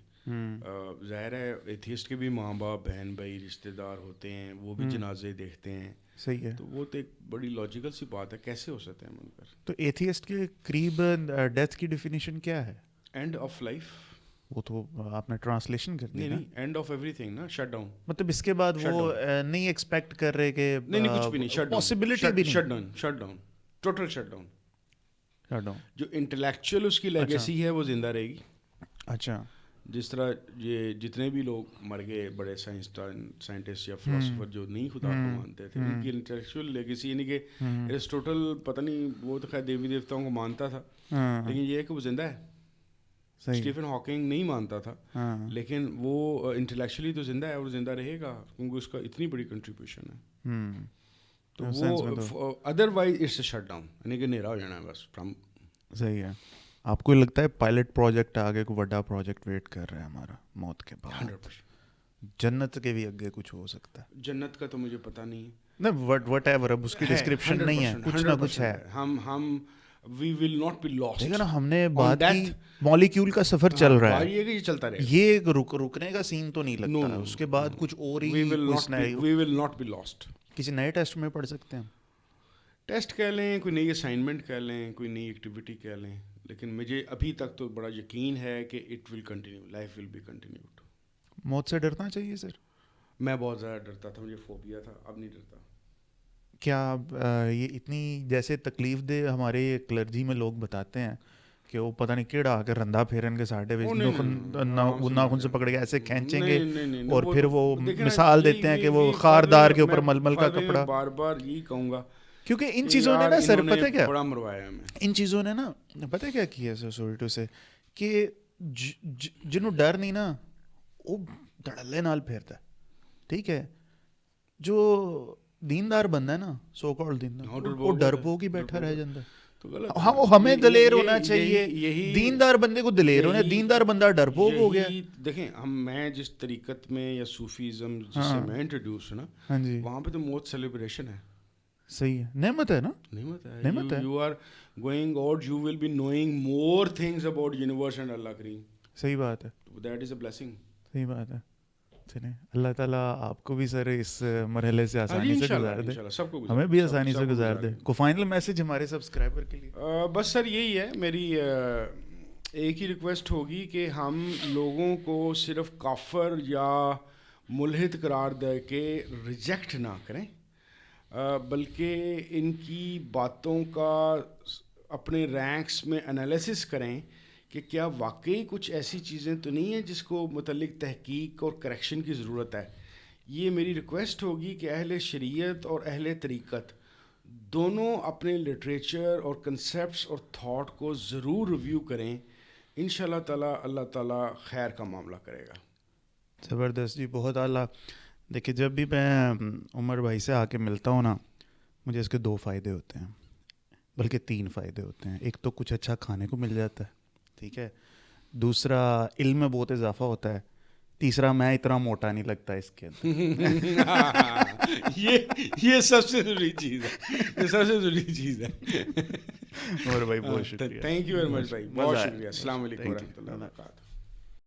ظاہر ہے ایتھیسٹ کے بھی ماں باپ, بہن بھائی, رشتہ دار ہوتے ہیں, وہ بھی جنازے دیکھتے ہیں. صحیح ہے. تو وہ تو ایک بڑی لاجیکل سی بات ہے, کیسے ہو سکتے ہیں منکر. تو ایتھیسٹ کے قریب ڈیتھ کی ڈیفینیشن کیا ہے؟ And of life. وہ تو آپ نے ٹرانسلیشن کر دی. نہیں, اینڈ آف ایوری تھنگ نا, شٹ ڈاؤن. مطلب اس کے بعد وہ نہیں ایکسپیکٹ کر رہے کہ نہیں کچھ بھی نہیں, شٹ ڈاؤن, پاسبلٹی بھی نہیں. Shut down, shut down, total shut down. Shut down. جو انٹلیکچوئل اس کی لیگیسی ہے وہ زندہ رہے گی. اچھا. جس طرح یہ جتنے بھی لوگ مر گئے بڑے سائنٹسٹ یا فلاسفر جو نہیں خدا کو مانتے تھے, ان کی انٹلیکچوئل لیگیسی, یعنی کہ ایرسٹوٹل پتہ نہیں, وہ تو خیر دیوی دیوتاؤں کو مانتا تھا, لیکن یہ ہے کہ وہ زندہ ہے. اسٹیفن ہاکنگ نہیں مانتا تھا, لیکن وہ انٹلیکچولی تو زندہ ہے اور زندہ رہے گا, کیونکہ اس کا اتنی بڑی کنٹریبیوشن ہے. تو وہ otherwise it's a shut down, یعنی کہ نیرا ہو جانا ہے بس. صحیح ہے. آپ کو لگتا ہے پائلٹ پروجیکٹ آگے کوئی بڑا پروجیکٹ ویٹ کر رہا ہے ہمارا موت کے بعد؟ 100%. جنت کے بھی آگے کچھ ہو سکتا ہے. جنت کا تو مجھے پتہ نہیں ہے. نہیں, وٹ ایور, اب اس کی ڈسکرپشن نہیں ہے, کچھ نہ کچھ ہے. ہم وی ول ناٹ بی لاسٹ. لیکن نا ہم نے بات کی مالیکیول کا سفر چل رہا ہے, یہ چلتا رہے, یہ رکنے کا سین تو نہیں لگتا. اس کے بعد کچھ اور ہی, وی ول ناٹ بی لاسٹ. کسی نئے ٹیسٹ میں پڑھ سکتے ہیں, ٹیسٹ کہہ لیں, کوئی نئی اسائنمنٹ کہہ لیں, کوئی نئی ایکٹیویٹی کہہ لیں, لیکن مجھے ابھی تک تو بڑا یقین ہے کہ it will continue, life will be continued. موت سے ڈرنا چاہیے سر؟ میں بہت زیادہ ڈرتا تھا, مجھے فوبیا تھا, اب نہیں ڈرتا. کیا یہ اتنی جیسے تکلیف دہ ہمارے کلرجی میں لوگ بتاتے ہیں کہ وہ پتہ نہیں کیڑا آ کے رندا پھیرن کے ساڑھے ناخن سے پکڑ کے ایسے کھینچیں گے, اور پھر وہ مثال دیتے ہیں کہ وہ خاردار کے اوپر ململ کا کپڑا. بار بار یہی کہوں گا کیونکہ ان چیزوں نے نا سر, پتہ کیا بڑا مروایا ہمیں, ان چیزوں نے نا پتہ کیا کیا سر سوریٹو سے, کہ جنہوں ڈر نہیں نا وہ دھڑلے نال پھیرتا ہے. ٹھیک ہے, جو دیندار بندہ ہے نا, سو کالڈ دیندار, وہ ڈرپوک ہی بیٹھا رہ جاتا ہے. ہاں, وہ ہمیں دلیر ہونا چاہیے, دیندار بندے کو دلیر ہونا, دیندار بندہ ڈرپوک ہو گیا. دیکھیں میں جس طریقت میں یا صوفیزم جسے میں انٹروڈیوس ہوں نا, وہاں پہ تو موت سیلیبریشن ہے. صحیح ہے, نعمت ہے نا, نعمت ہے. You are going out, you will be knowing more things about universe and Allah Kareem. صحیح بات ہے, دیٹ از اے بلیسنگ. صحیح بات ہے. اللہ تعالیٰ آپ کو بھی سر اس مرحلے سے آسانی سے گزار دے, ہمیں بھی آسانی سے گزار دے. کو فائنل میسج ہمارے سبسکرائبر کے لیے؟ بس سر یہی ہے, میری ایک ہی ریکویسٹ ہوگی کہ ہم لوگوں کو صرف کافر یا ملحد قرار دے کے ریجیکٹ نہ کریں, بلکہ ان کی باتوں کا اپنے رینکس میں انالیسس کریں کہ کیا واقعی کچھ ایسی چیزیں تو نہیں ہیں جس کو متعلق تحقیق اور کریکشن کی ضرورت ہے. یہ میری ریکویسٹ ہوگی کہ اہل شریعت اور اہل طریقت دونوں اپنے لٹریچر اور کنسیپٹس اور تھاٹ کو ضرور ریویو کریں. انشاءاللہ تعالیٰ اللہ تعالیٰ خیر کا معاملہ کرے گا. زبردست جی, بہت اعلیٰ. دیکھیے جب بھی میں عمر بھائی سے آ کے ملتا ہوں نا, مجھے اس کے 2 فائدے ہوتے ہیں, بلکہ 3 فائدے ہوتے ہیں. ایک تو کچھ اچھا کھانے کو مل جاتا ہے, ٹھیک ہے. دوسرا علم میں بہت اضافہ ہوتا ہے. تیسرا میں اتنا موٹا نہیں لگتا اس کے اندر. یہ سب سے ضروری چیز ہے, یہ سب سے ضروری چیز ہے. عمر بھائی بہت شکریہ, تھینک یو ویری مچ بھائی, بہت شکریہ. السلام علیکم ورحمۃ اللہ وبرکاتہ.